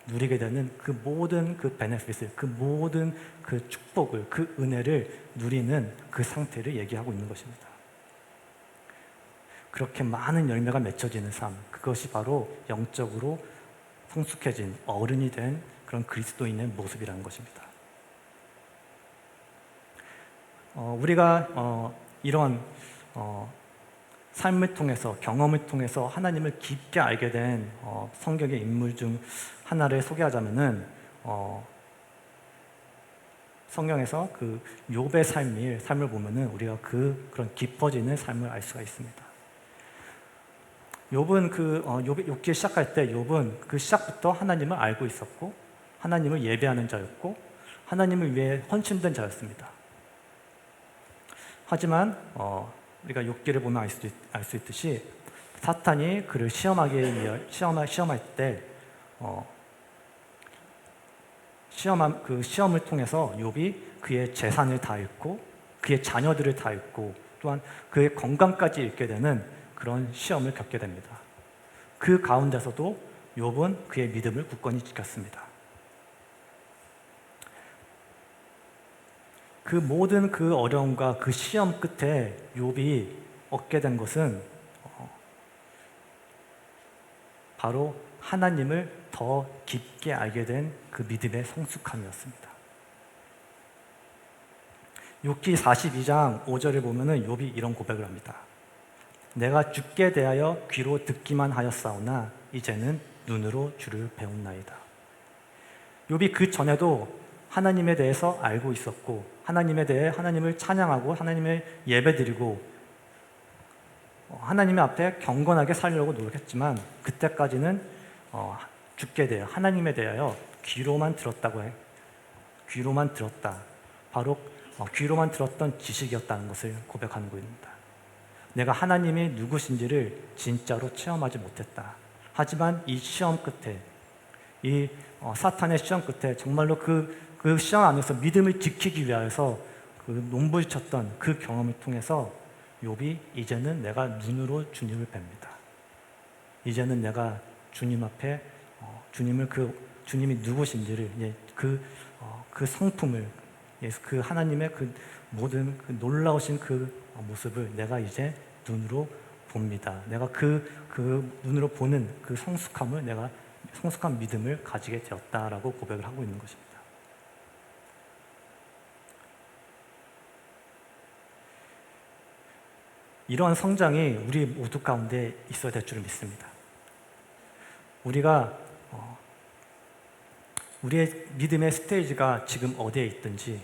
누리게 되는 그 모든 그 베네핏을, 그 모든 그 축복을, 그 은혜를 누리는 그 상태를 얘기하고 있는 것입니다. 그렇게 많은 열매가 맺혀지는 삶, 그것이 바로 영적으로 성숙해진 어른이 된 그런 그리스도인의 모습이라는 것입니다. 우리가 이런 삶을 통해서, 경험을 통해서 하나님을 깊게 알게 된 성경의 인물 중 하나를 소개하자면은, 성경에서 그 욥의 삶을 보면은 우리가 그런 깊어지는 삶을 알 수가 있습니다. 욥은 욥기 시작할 때 욥은 그 시작부터 하나님을 알고 있었고, 하나님을 예배하는 자였고, 하나님을 위해 헌신된 자였습니다. 하지만 우리가 욥기를 보면 알 수 있듯이 사탄이 그를 시험할 때 그 시험을 통해서 욥이 그의 재산을 다 잃고 그의 자녀들을 다 잃고 또한 그의 건강까지 잃게 되는 그런 시험을 겪게 됩니다. 그 가운데서도 욥은 그의 믿음을 굳건히 지켰습니다. 그 모든 그 어려움과 그 시험 끝에 욥이 얻게 된 것은 바로 하나님을 더 깊게 알게 된 그 믿음의 성숙함이었습니다. 욥기 42장 5절을 보면은 욥이 이런 고백을 합니다. 내가 주께 대하여 귀로 듣기만 하였사오나 이제는 눈으로 주를 배웠나이다. 욥이 그 전에도 하나님에 대해서 알고 있었고 하나님에 대해 하나님을 찬양하고 하나님을 예배드리고 하나님 앞에 경건하게 살려고 노력했지만 그때까지는 주께 대하여 하나님에 대하여 귀로만 들었다. 바로 귀로만 들었던 지식이었다는 것을 고백하는 것입니다. 내가 하나님이 누구신지를 진짜로 체험하지 못했다. 하지만 이 시험 끝에 이 사탄의 시험 끝에 정말로 그 시험 안에서 믿음을 지키기 위해서 그 농부지쳤던 그 경험을 통해서 욥이 이제는 내가 눈으로 주님을 뵙니다. 이제는 내가 주님 앞에 주님이 누구신지를 그 성품을 그 하나님의 그 모든 그 놀라우신 그 모습을 내가 이제 눈으로 봅니다. 내가 그 눈으로 보는 그 성숙한 믿음을 가지게 되었다라고 고백을 하고 있는 것입니다. 이러한 성장이 우리 모두 가운데 있어야 될 줄 믿습니다. 우리가 우리의 믿음의 스테이지가 지금 어디에 있든지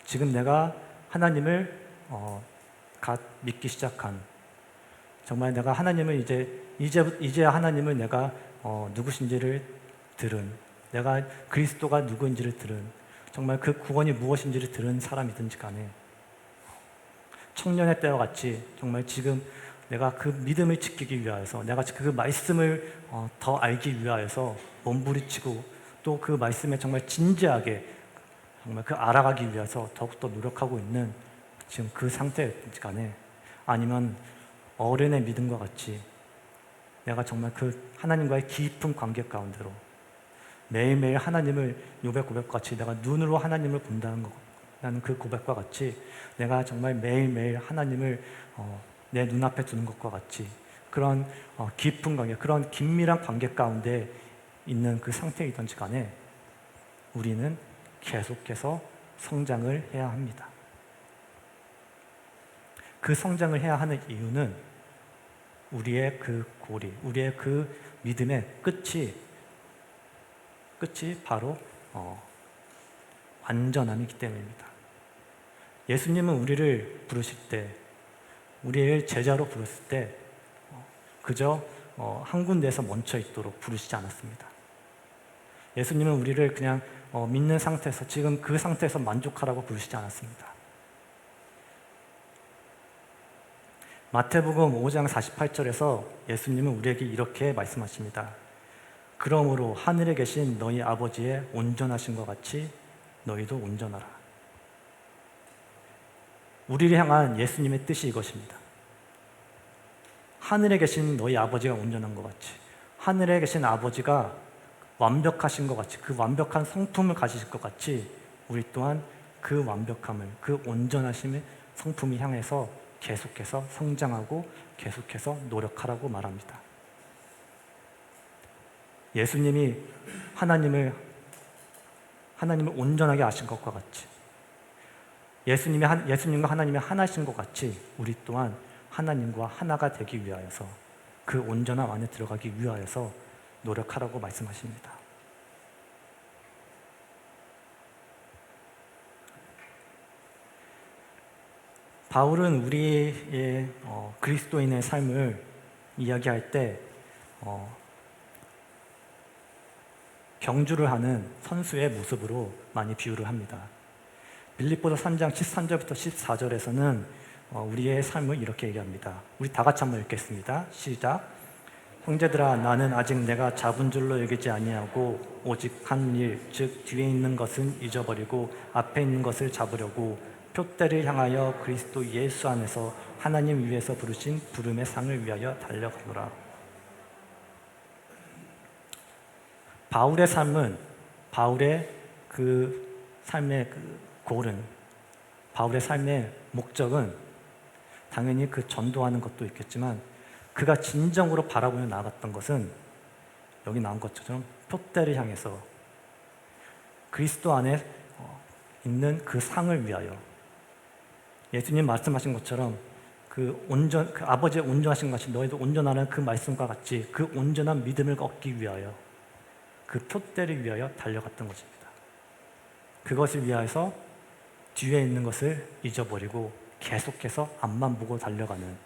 지금 내가 하나님을 갓 믿기 시작한 정말 내가 하나님을 이제 하나님을 내가 누구신지를 들은 내가 그리스도가 누구인지를 들은 정말 그 구원이 무엇인지를 들은 사람이든지 간에 청년의 때와 같이 정말 지금 내가 그 믿음을 지키기 위하여서 내가 그 말씀을 더 알기 위하여서 몸부림치고 또 그 말씀에 정말 진지하게 정말 그 알아가기 위해서 더욱더 노력하고 있는 지금 그 상태였든지 간에 아니면 어른의 믿음과 같이 내가 정말 그 하나님과의 깊은 관계 가운데로 매일매일 하나님을 욥의 고백과 같이 내가 눈으로 하나님을 본다는 거라는 그 고백과 같이 내가 정말 매일매일 하나님을 내 눈앞에 두는 것과 같이 그런 깊은 관계, 그런 긴밀한 관계 가운데 있는 그 상태이든지 간에 우리는 계속해서 성장을 해야 합니다. 그 성장을 해야 하는 이유는 우리의 그 고리, 우리의 그 믿음의 끝이 바로 완전함이기 때문입니다. 예수님은 우리를 부르실 때, 우리를 제자로 부르실 때 그저 한 군데에서 멈춰 있도록 부르시지 않았습니다. 예수님은 우리를 그냥 믿는 상태에서 지금 그 상태에서 만족하라고 부르시지 않았습니다. 마태복음 5장 48절에서 예수님은 우리에게 이렇게 말씀하십니다. 그러므로 하늘에 계신 너희 아버지의 온전하신 것 같이 너희도 온전하라. 우리를 향한 예수님의 뜻이 이것입니다. 하늘에 계신 너희 아버지가 온전한 것 같이 하늘에 계신 아버지가 완벽하신 것 같이 그 완벽한 성품을 가지실 것 같이 우리 또한 그 완벽함을 그 온전하심의 성품을 향해서 계속해서 성장하고 계속해서 노력하라고 말합니다. 예수님이 하나님을 온전하게 아신 것과 같이 예수님과 하나님이 하나신 것 같이 우리 또한 하나님과 하나가 되기 위하여서 그 온전함 안에 들어가기 위하여서 노력하라고 말씀하십니다. 바울은 우리의 그리스도인의 삶을 이야기할 때 경주를 하는 선수의 모습으로 많이 비유를 합니다. 빌립보서 3장 13절부터 14절에서는 우리의 삶을 이렇게 얘기합니다. 우리 다 같이 한번 읽겠습니다. 시작. 형제들아, 나는 아직 내가 잡은 줄로 여기지 아니하고 오직 한 일, 즉 뒤에 있는 것은 잊어버리고 앞에 있는 것을 잡으려고 표대를 향하여 그리스도 예수 안에서 하나님 위에서 부르신 부름의 상을 위하여 달려가노라. 바울의 삶은, 바울의 그 삶의 그 골은, 바울의 삶의 목적은 당연히 그 전도하는 것도 있겠지만 그가 진정으로 바라보며 나아갔던 것은 여기 나온 것처럼 표대를 향해서 그리스도 안에 있는 그 상을 위하여, 예수님 말씀하신 것처럼 그 아버지의 온전하신 것이 너희도 온전하는 그 말씀과 같이 그 온전한 믿음을 얻기 위하여 그 표대를 위하여 달려갔던 것입니다. 그것을 위하여서 뒤에 있는 것을 잊어버리고 계속해서 앞만 보고 달려가는,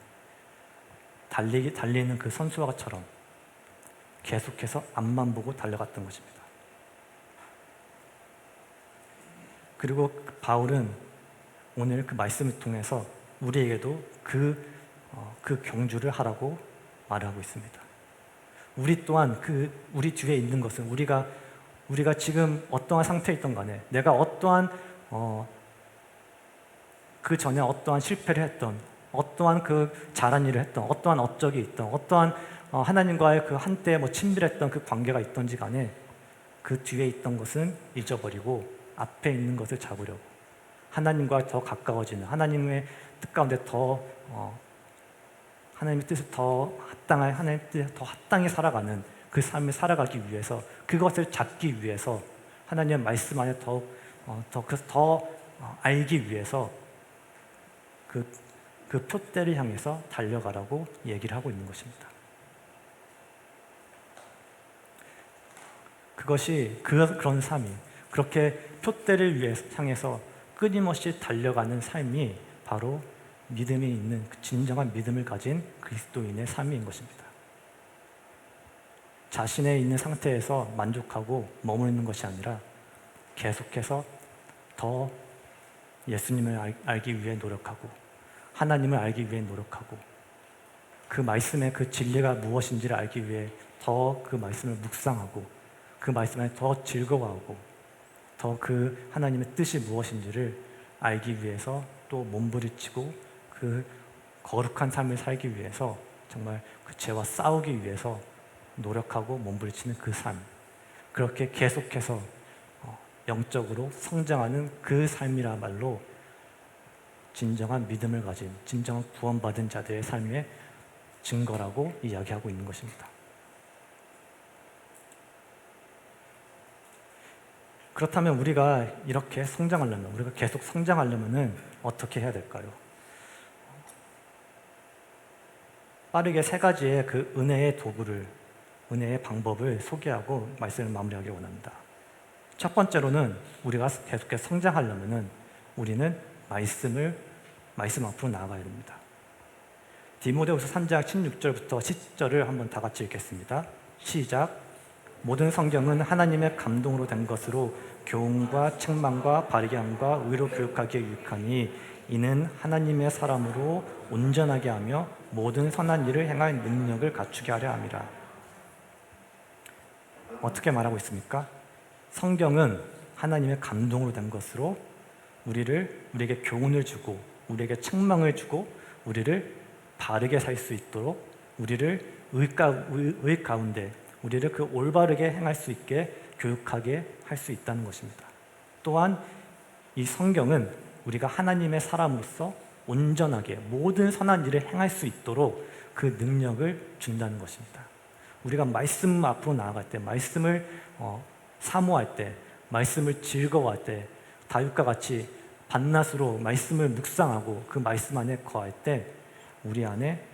달리는 그 선수와처럼 계속해서 앞만 보고 달려갔던 것입니다. 그리고 바울은 오늘 그 말씀을 통해서 우리에게도 그 경주를 하라고 말하고 있습니다. 우리 또한 우리 뒤에 있는 것은 우리가 지금 어떠한 상태에 있던 간에, 내가 어떠한 그 전에 어떠한 실패를 했던, 어떠한 그 잘한 일을 했던, 어떠한 업적이 있던, 어떠한 하나님과의 그 한때 친밀했던 그 관계가 있던지 간에 그 뒤에 있던 것은 잊어버리고 앞에 있는 것을 잡으려고, 하나님과 더 가까워지는, 하나님의 뜻 가운데 더 하나님의 뜻을 더 합당하게, 하나님의 뜻에 더 합당히 살아가는 그 삶을 살아가기 위해서, 그것을 잡기 위해서, 하나님의 말씀 안에 더 알기 위해서 그 표대를 향해서 달려가라고 얘기를 하고 있는 것입니다. 그것이 그런 삶이, 그렇게 표대를 향해서 끊임없이 달려가는 삶이 바로 믿음이 있는, 진정한 믿음을 가진 그리스도인의 삶인 것입니다. 자신의 있는 상태에서 만족하고 머무르는 것이 아니라 계속해서 더 예수님을 알기 위해 노력하고, 하나님을 알기 위해 노력하고, 그 말씀의 그 진리가 무엇인지를 알기 위해 더 그 말씀을 묵상하고, 그 말씀에 더 즐거워하고, 더 그 하나님의 뜻이 무엇인지를 알기 위해서 또 몸부림치고, 그 거룩한 삶을 살기 위해서, 정말 그 죄와 싸우기 위해서 노력하고 몸부림치는 그 삶, 그렇게 계속해서 영적으로 성장하는 그 삶이라말로 진정한 믿음을 가진, 진정한 구원받은 자들의 삶의 증거라고 이야기하고 있는 것입니다. 그렇다면 우리가 이렇게 성장하려면, 우리가 계속 성장하려면 어떻게 해야 될까요? 빠르게 세 가지의 그 은혜의 도구를, 은혜의 방법을 소개하고 말씀을 마무리하기 원합니다. 첫 번째로는 우리가 계속해서 성장하려면 우리는 말씀 앞으로 나아가야 됩니다. 디모데후서 3장 16절부터 10절을 한번 다 같이 읽겠습니다. 시작. 모든 성경은 하나님의 감동으로 된 것으로 교훈과 책망과 바르게 함과 의로 교육하기에 유익하니 이는 하나님의 사람으로 온전하게 하며 모든 선한 일을 행할 능력을 갖추게 하려 함이라. 어떻게 말하고 있습니까? 성경은 하나님의 감동으로 된 것으로 우리에게 교훈을 주고, 우리에게 책망을 주고, 우리를 바르게 살 수 있도록, 우리를 의 가운데, 우리를 그 올바르게 행할 수 있게 교육하게 할 수 있다는 것입니다. 또한 이 성경은 우리가 하나님의 사람으로서 온전하게 모든 선한 일을 행할 수 있도록 그 능력을 준다는 것입니다. 우리가 말씀 앞으로 나아갈 때, 말씀을 사모할 때, 말씀을 즐거워할 때, 다윗과 같이 밤낮으로 말씀을 묵상하고 그 말씀 안에 거할 때 우리 안에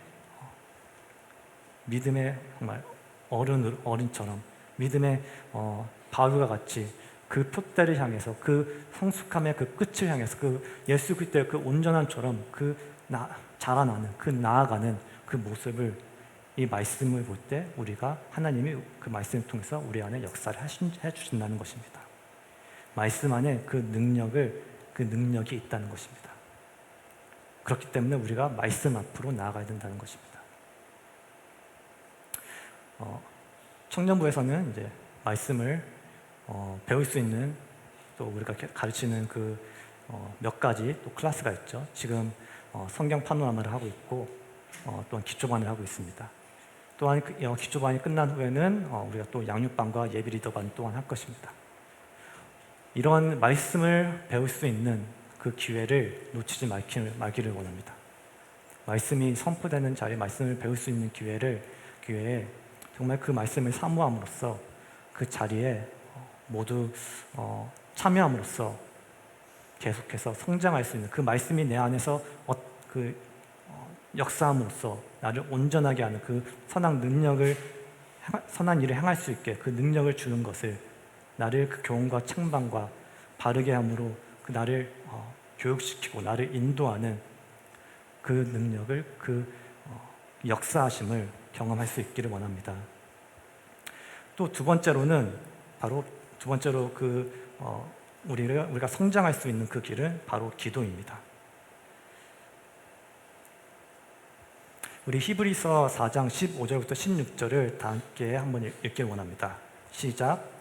믿음의 정말 어른처럼, 믿음의 바울과 같이 그 표대를 향해서, 그 성숙함의 그 끝을 향해서, 그 예수 그리스도의 그 온전함처럼 자라나는, 그 나아가는 그 모습을, 이 말씀을 볼 때 우리가 하나님이 그 말씀을 통해서 우리 안에 역사를 해주신다는 것입니다. 말씀 안에 그 능력을 그 능력이 있다는 것입니다. 그렇기 때문에 우리가 말씀 앞으로 나아가야 된다는 것입니다. 청년부에서는 이제 말씀을 배울 수 있는, 또 우리가 가르치는 몇 가지 또 클래스가 있죠. 지금 성경 파노라마를 하고 있고, 또한 기초반을 하고 있습니다. 또한 기초반이 끝난 후에는 우리가 또 양육반과 예비 리더반 또한 할 것입니다. 이런 말씀을 배울 수 있는 그 기회를 놓치지 말기를 원합니다. 말씀이 선포되는 자리에 말씀을 배울 수 있는 기회에 정말 그 말씀을 사모함으로써 그 자리에 모두 참여함으로써 계속해서 성장할 수 있는, 그 말씀이 내 안에서 역사함으로써 나를 온전하게 하는 그 선한 일을 행할 수 있게 그 능력을 주는 것을, 나를 그 교훈과 책망과 바르게 함으로 그 나를 교육시키고 나를 인도하는 그 능력을, 역사하심을 경험할 수 있기를 원합니다. 또 두 번째로 우리가 성장할 수 있는 그 길은 바로 기도입니다. 우리 히브리서 4장 15절부터 16절을 다 함께 한번 읽길 원합니다. 시작.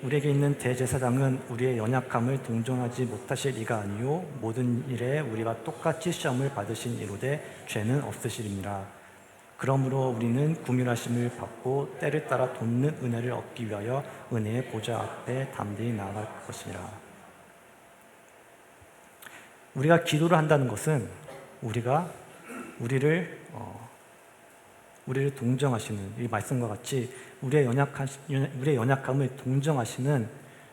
우리에게 있는 대제사장은 우리의 연약함을 동정하지 못하실 이가 아니요 모든 일에 우리와 똑같이 시험을 받으신 이로되 죄는 없으시리니라. 그러므로 우리는 긍휼하심을 받고 때를 따라 돕는 은혜를 얻기 위하여 은혜의 보좌 앞에 담대히 나아갈 것이니라. 우리가 기도를 한다는 것은 우리를 동정하시는, 이 말씀과 같이 우리의 연약함을 동정하시는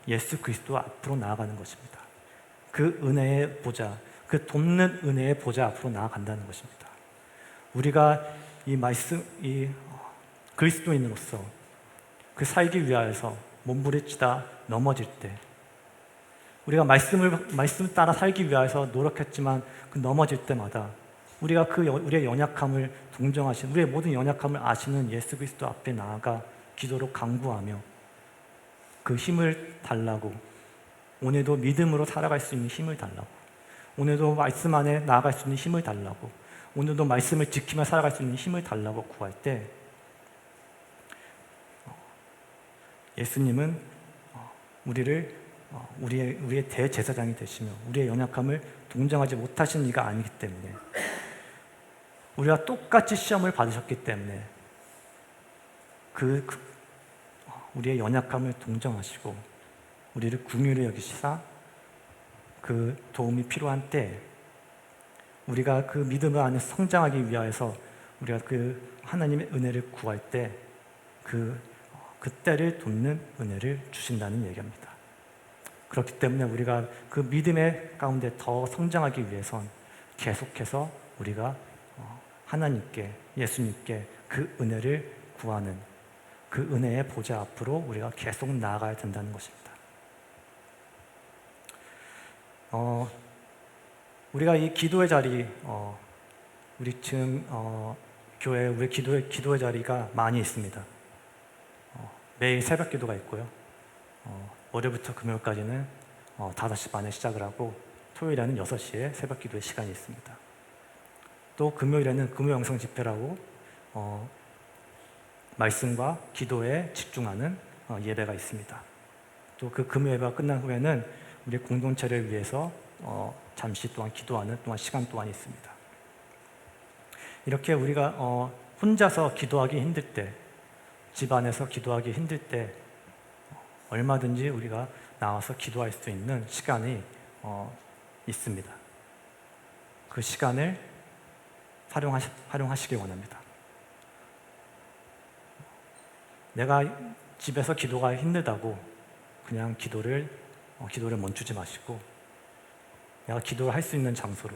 예수 그리스도 앞으로 나아가는 것입니다. 그 은혜의 보좌, 그 돕는 은혜의 보좌 앞으로 나아간다는 것입니다. 우리가 이 그리스도인으로서 그 살기 위하여서 몸부림치다 넘어질 때, 우리가 말씀 따라 살기 위하여서 노력했지만 그 넘어질 때마다 우리가 우리의 연약함을 동정하시는, 우리의 모든 연약함을 아시는 예수 그리스도 앞에 나아가 기도로 간구하며 그 힘을 달라고, 오늘도 믿음으로 살아갈 수 있는 힘을 달라고, 오늘도 말씀 안에 나아갈 수 있는 힘을 달라고, 오늘도 말씀을 지키며 살아갈 수 있는 힘을 달라고 구할 때, 예수님은 우리의 대제사장이 되시며 우리의 연약함을 동정하지 못하신 이가 아니기 때문에, 우리가 똑같이 시험을 받으셨기 때문에 우리의 연약함을 동정하시고 우리를 긍휼히 여기시사 그 도움이 필요한 때, 우리가 그 믿음 안에 성장하기 위하여서 우리가 그 하나님의 은혜를 구할 때 그때를 돕는 은혜를 주신다는 얘기입니다. 그렇기 때문에 우리가 그 믿음의 가운데 더 성장하기 위해선 계속해서 우리가 하나님께, 예수님께 그 은혜를 구하는 그 은혜의 보좌 앞으로 우리가 계속 나아가야 된다는 것입니다. 우리가 이 기도의 자리, 우리 지금 교회에 우리 기도의 자리가 많이 있습니다. 매일 새벽 기도가 있고요. 월요일부터 금요일까지는 5시 반에 시작을 하고, 토요일에는 6시에 새벽 기도의 시간이 있습니다. 또 금요일에는 금요 영성 집회라고 말씀과 기도에 집중하는 예배가 있습니다. 또 그 금요 예배가 끝난 후에는 우리 공동체를 위해서 잠시 동안 기도하는 시간 또한 있습니다. 이렇게 우리가 혼자서 기도하기 힘들 때, 집안에서 기도하기 힘들 때 얼마든지 우리가 나와서 기도할 수 있는 시간이 있습니다. 그 시간을 활용하시길 원합니다. 내가 집에서 기도가 힘들다고 그냥 기도를 멈추지 마시고, 내가 기도를 할 수 있는 장소로,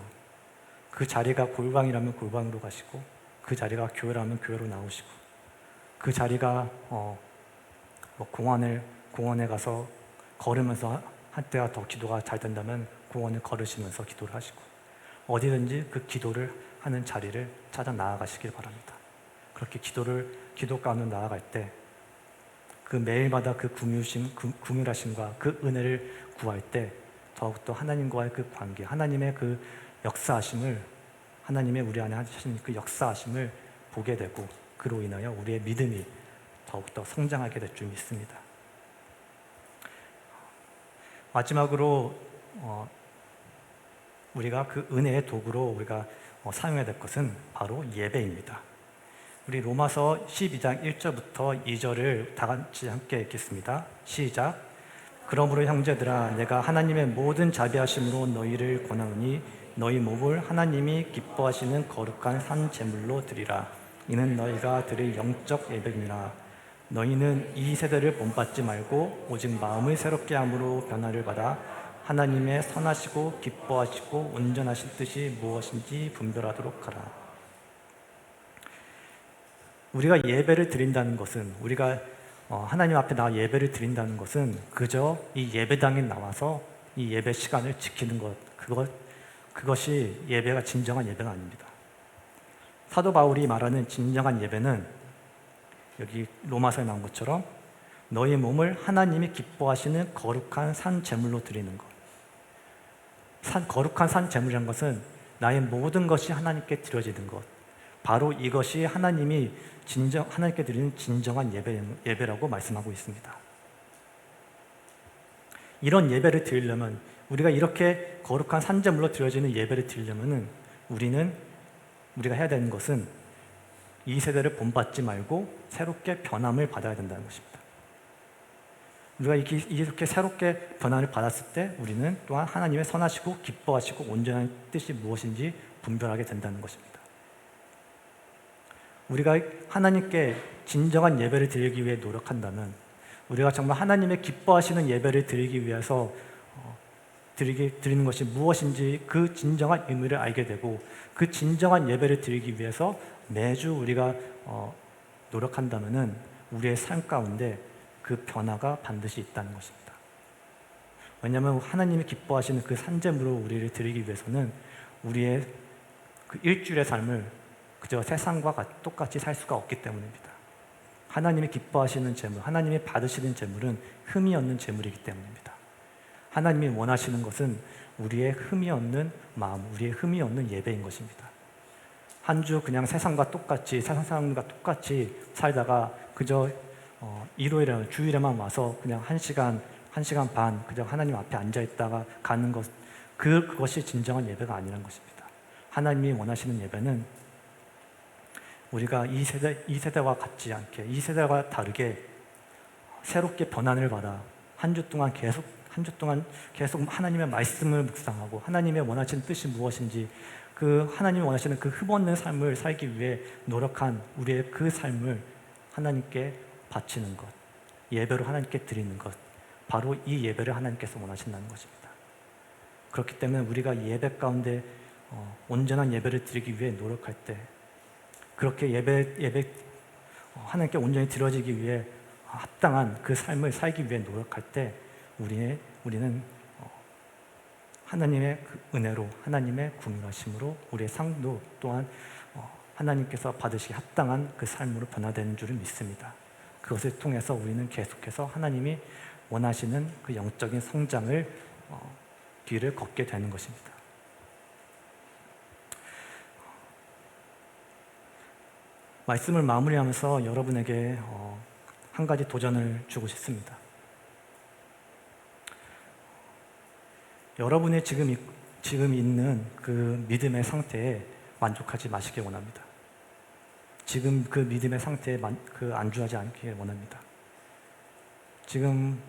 그 자리가 골방이라면 골방으로 가시고, 그 자리가 교회라면 교회로 나오시고, 그 자리가 공원에 가서 걸으면서 한 때가 더 기도가 잘 된다면 공원을 걸으시면서 기도를 하시고, 어디든지 그 기도를 하는 자리를 찾아 나아가시길 바랍니다. 그렇게 기도 가운데 나아갈 때 그 매일마다 그 긍휼하심과 그 은혜를 구할 때 더욱더 하나님과의 그 관계, 하나님의 그 역사하심을, 하나님의 우리 안에 하시는 그 역사하심을 보게 되고, 그로 인하여 우리의 믿음이 더욱더 성장하게 될 줄 믿습니다. 마지막으로 우리가 그 은혜의 도구로 우리가 사용해야 될 것은 바로 예배입니다. 우리 로마서 12장 1절부터 2절을 다 같이 함께 읽겠습니다. 시작. 그러므로 형제들아, 내가 하나님의 모든 자비하심으로 너희를 권하노니 너희 몸을 하나님이 기뻐하시는 거룩한 산 제물로 드리라. 이는 너희가 드릴 영적 예배니라. 너희는 이 세대를 본받지 말고 오직 마음을 새롭게 함으로 변화를 받아 하나님의 선하시고 기뻐하시고 온전하신 뜻이 무엇인지 분별하도록 하라. 우리가 예배를 드린다는 것은, 우리가 하나님 앞에 나와 예배를 드린다는 것은 그저 이 예배당에 나와서 이 예배 시간을 지키는 것, 그것이 예배가 진정한 예배가 아닙니다. 사도 바울이 말하는 진정한 예배는 여기 로마서에 나온 것처럼 너희 몸을 하나님이 기뻐하시는 거룩한 산 제물로 드리는 것. 거룩한 산 제물이라는 것은 나의 모든 것이 하나님께 드려지는 것. 바로 이것이 하나님께 드리는 진정한 예배라고 말씀하고 있습니다. 이런 예배를 드리려면, 우리가 이렇게 거룩한 산 제물로 드려지는 예배를 드리려면 우리가 해야 되는 것은 이 세대를 본받지 말고 새롭게 변함을 받아야 된다는 것입니다. 우리가 이렇게 새롭게 변화를 받았을 때 우리는 또한 하나님의 선하시고 기뻐하시고 온전한 뜻이 무엇인지 분별하게 된다는 것입니다. 우리가 하나님께 진정한 예배를 드리기 위해 노력한다면, 우리가 정말 하나님의 기뻐하시는 예배를 드리기 위해서 드리는 것이 무엇인지 그 진정한 의미를 알게 되고, 그 진정한 예배를 드리기 위해서 매주 우리가 노력한다면 우리의 삶 가운데 그 변화가 반드시 있다는 것입니다. 왜냐하면 하나님이 기뻐하시는 그 산제물로 우리를 드리기 위해서는 우리의 그 일주일의 삶을 그저 세상과 똑같이 살 수가 없기 때문입니다. 하나님이 기뻐하시는 제물, 하나님이 받으시는 제물은 흠이 없는 제물이기 때문입니다. 하나님이 원하시는 것은 우리의 흠이 없는 마음, 우리의 흠이 없는 예배인 것입니다. 한 주 그냥 세상 사람과 똑같이 살다가 그저 일요일에, 주일에만 와서 그냥 1시간 반 그저 하나님 앞에 앉아 있다가 가는 것, 그것이 진정한 예배가 아니라는 것입니다. 하나님이 원하시는 예배는 우리가 이 세대와 같지 않게, 이 세대와 다르게 새롭게 변화를 받아 한 주 동안 계속 하나님의 말씀을 묵상하고 하나님의 원하시는 뜻이 무엇인지, 그 하나님이 원하시는 그 흠없는 삶을 살기 위해 노력한 우리의 그 삶을 하나님께 바치는 것, 예배로 하나님께 드리는 것, 바로 이 예배를 하나님께서 원하신다는 것입니다. 그렇기 때문에 우리가 예배 가운데 온전한 예배를 드리기 위해 노력할 때, 그렇게 하나님께 온전히 드려지기 위해 합당한 그 삶을 살기 위해 노력할 때 우리는 하나님의 그 은혜로, 하나님의 궁휼하심으로 우리의 삶도 또한 하나님께서 받으시기 합당한 그 삶으로 변화되는 줄을 믿습니다. 그것을 통해서 우리는 계속해서 하나님이 원하시는 그 영적인 성장을 길을 걷게 되는 것입니다. 말씀을 마무리하면서 여러분에게 한 가지 도전을 주고 싶습니다. 여러분의 지금 있는 그 믿음의 상태에 만족하지 마시길 원합니다. 지금 그 믿음의 상태에 안주하지 않길 원합니다. 지금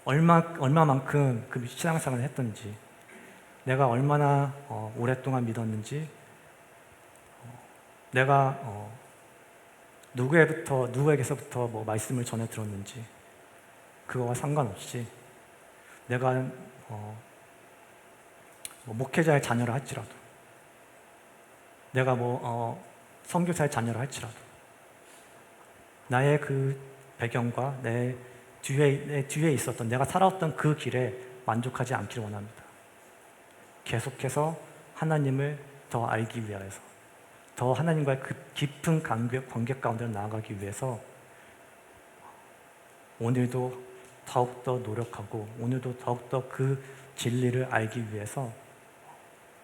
얼마만큼 그 신앙생활을 했던지, 내가 얼마나 오랫동안 믿었는지, 내가 누구에게서부터 뭐 말씀을 전해 들었는지, 그거와 상관없이 내가 뭐 목회자의 자녀를 할지라도, 내가 선교사의 자녀를 할지라도, 나의 그 배경과 내 뒤에 있었던, 내가 살아왔던 그 길에 만족하지 않기를 원합니다. 계속해서 하나님을 더 알기 위하여서, 더 하나님과의 그 깊은 관계 가운데 나아가기 위해서 오늘도 더욱더 노력하고 오늘도 더욱더 그 진리를 알기 위해서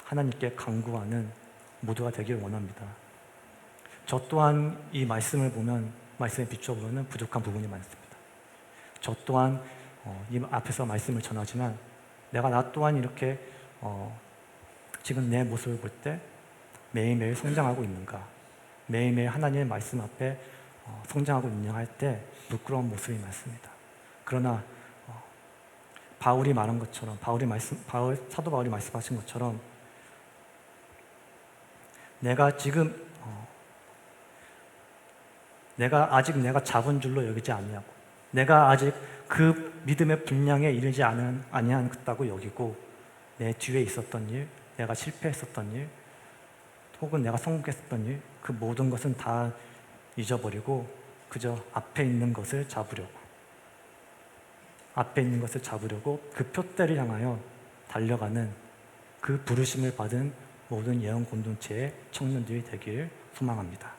하나님께 간구하는 모두가 되길 원합니다. 저 또한 이 말씀을 보면, 말씀에 비춰보면 부족한 부분이 많습니다. 저 또한 이 앞에서 말씀을 전하지만 내가 나 또한 이렇게 지금 내 모습을 볼 때 매일매일 성장하고 있는가, 매일매일 하나님의 말씀 앞에 성장하고 있냐 할 때 부끄러운 모습이 많습니다. 그러나 바울이 말한 것처럼, 사도 바울이 말씀하신 것처럼 내가 아직 잡은 줄로 여기지 아니하고, 내가 아직 그 믿음의 분량에 이르지 아니하다고 여기고, 내 뒤에 있었던 일, 내가 실패했었던 일, 혹은 내가 성공했었던 일, 그 모든 것은 다 잊어버리고 그저 앞에 있는 것을 잡으려고 그 표대를 향하여 달려가는 그 부르심을 받은 모든 예언 공동체의 청년들이 되길 소망합니다.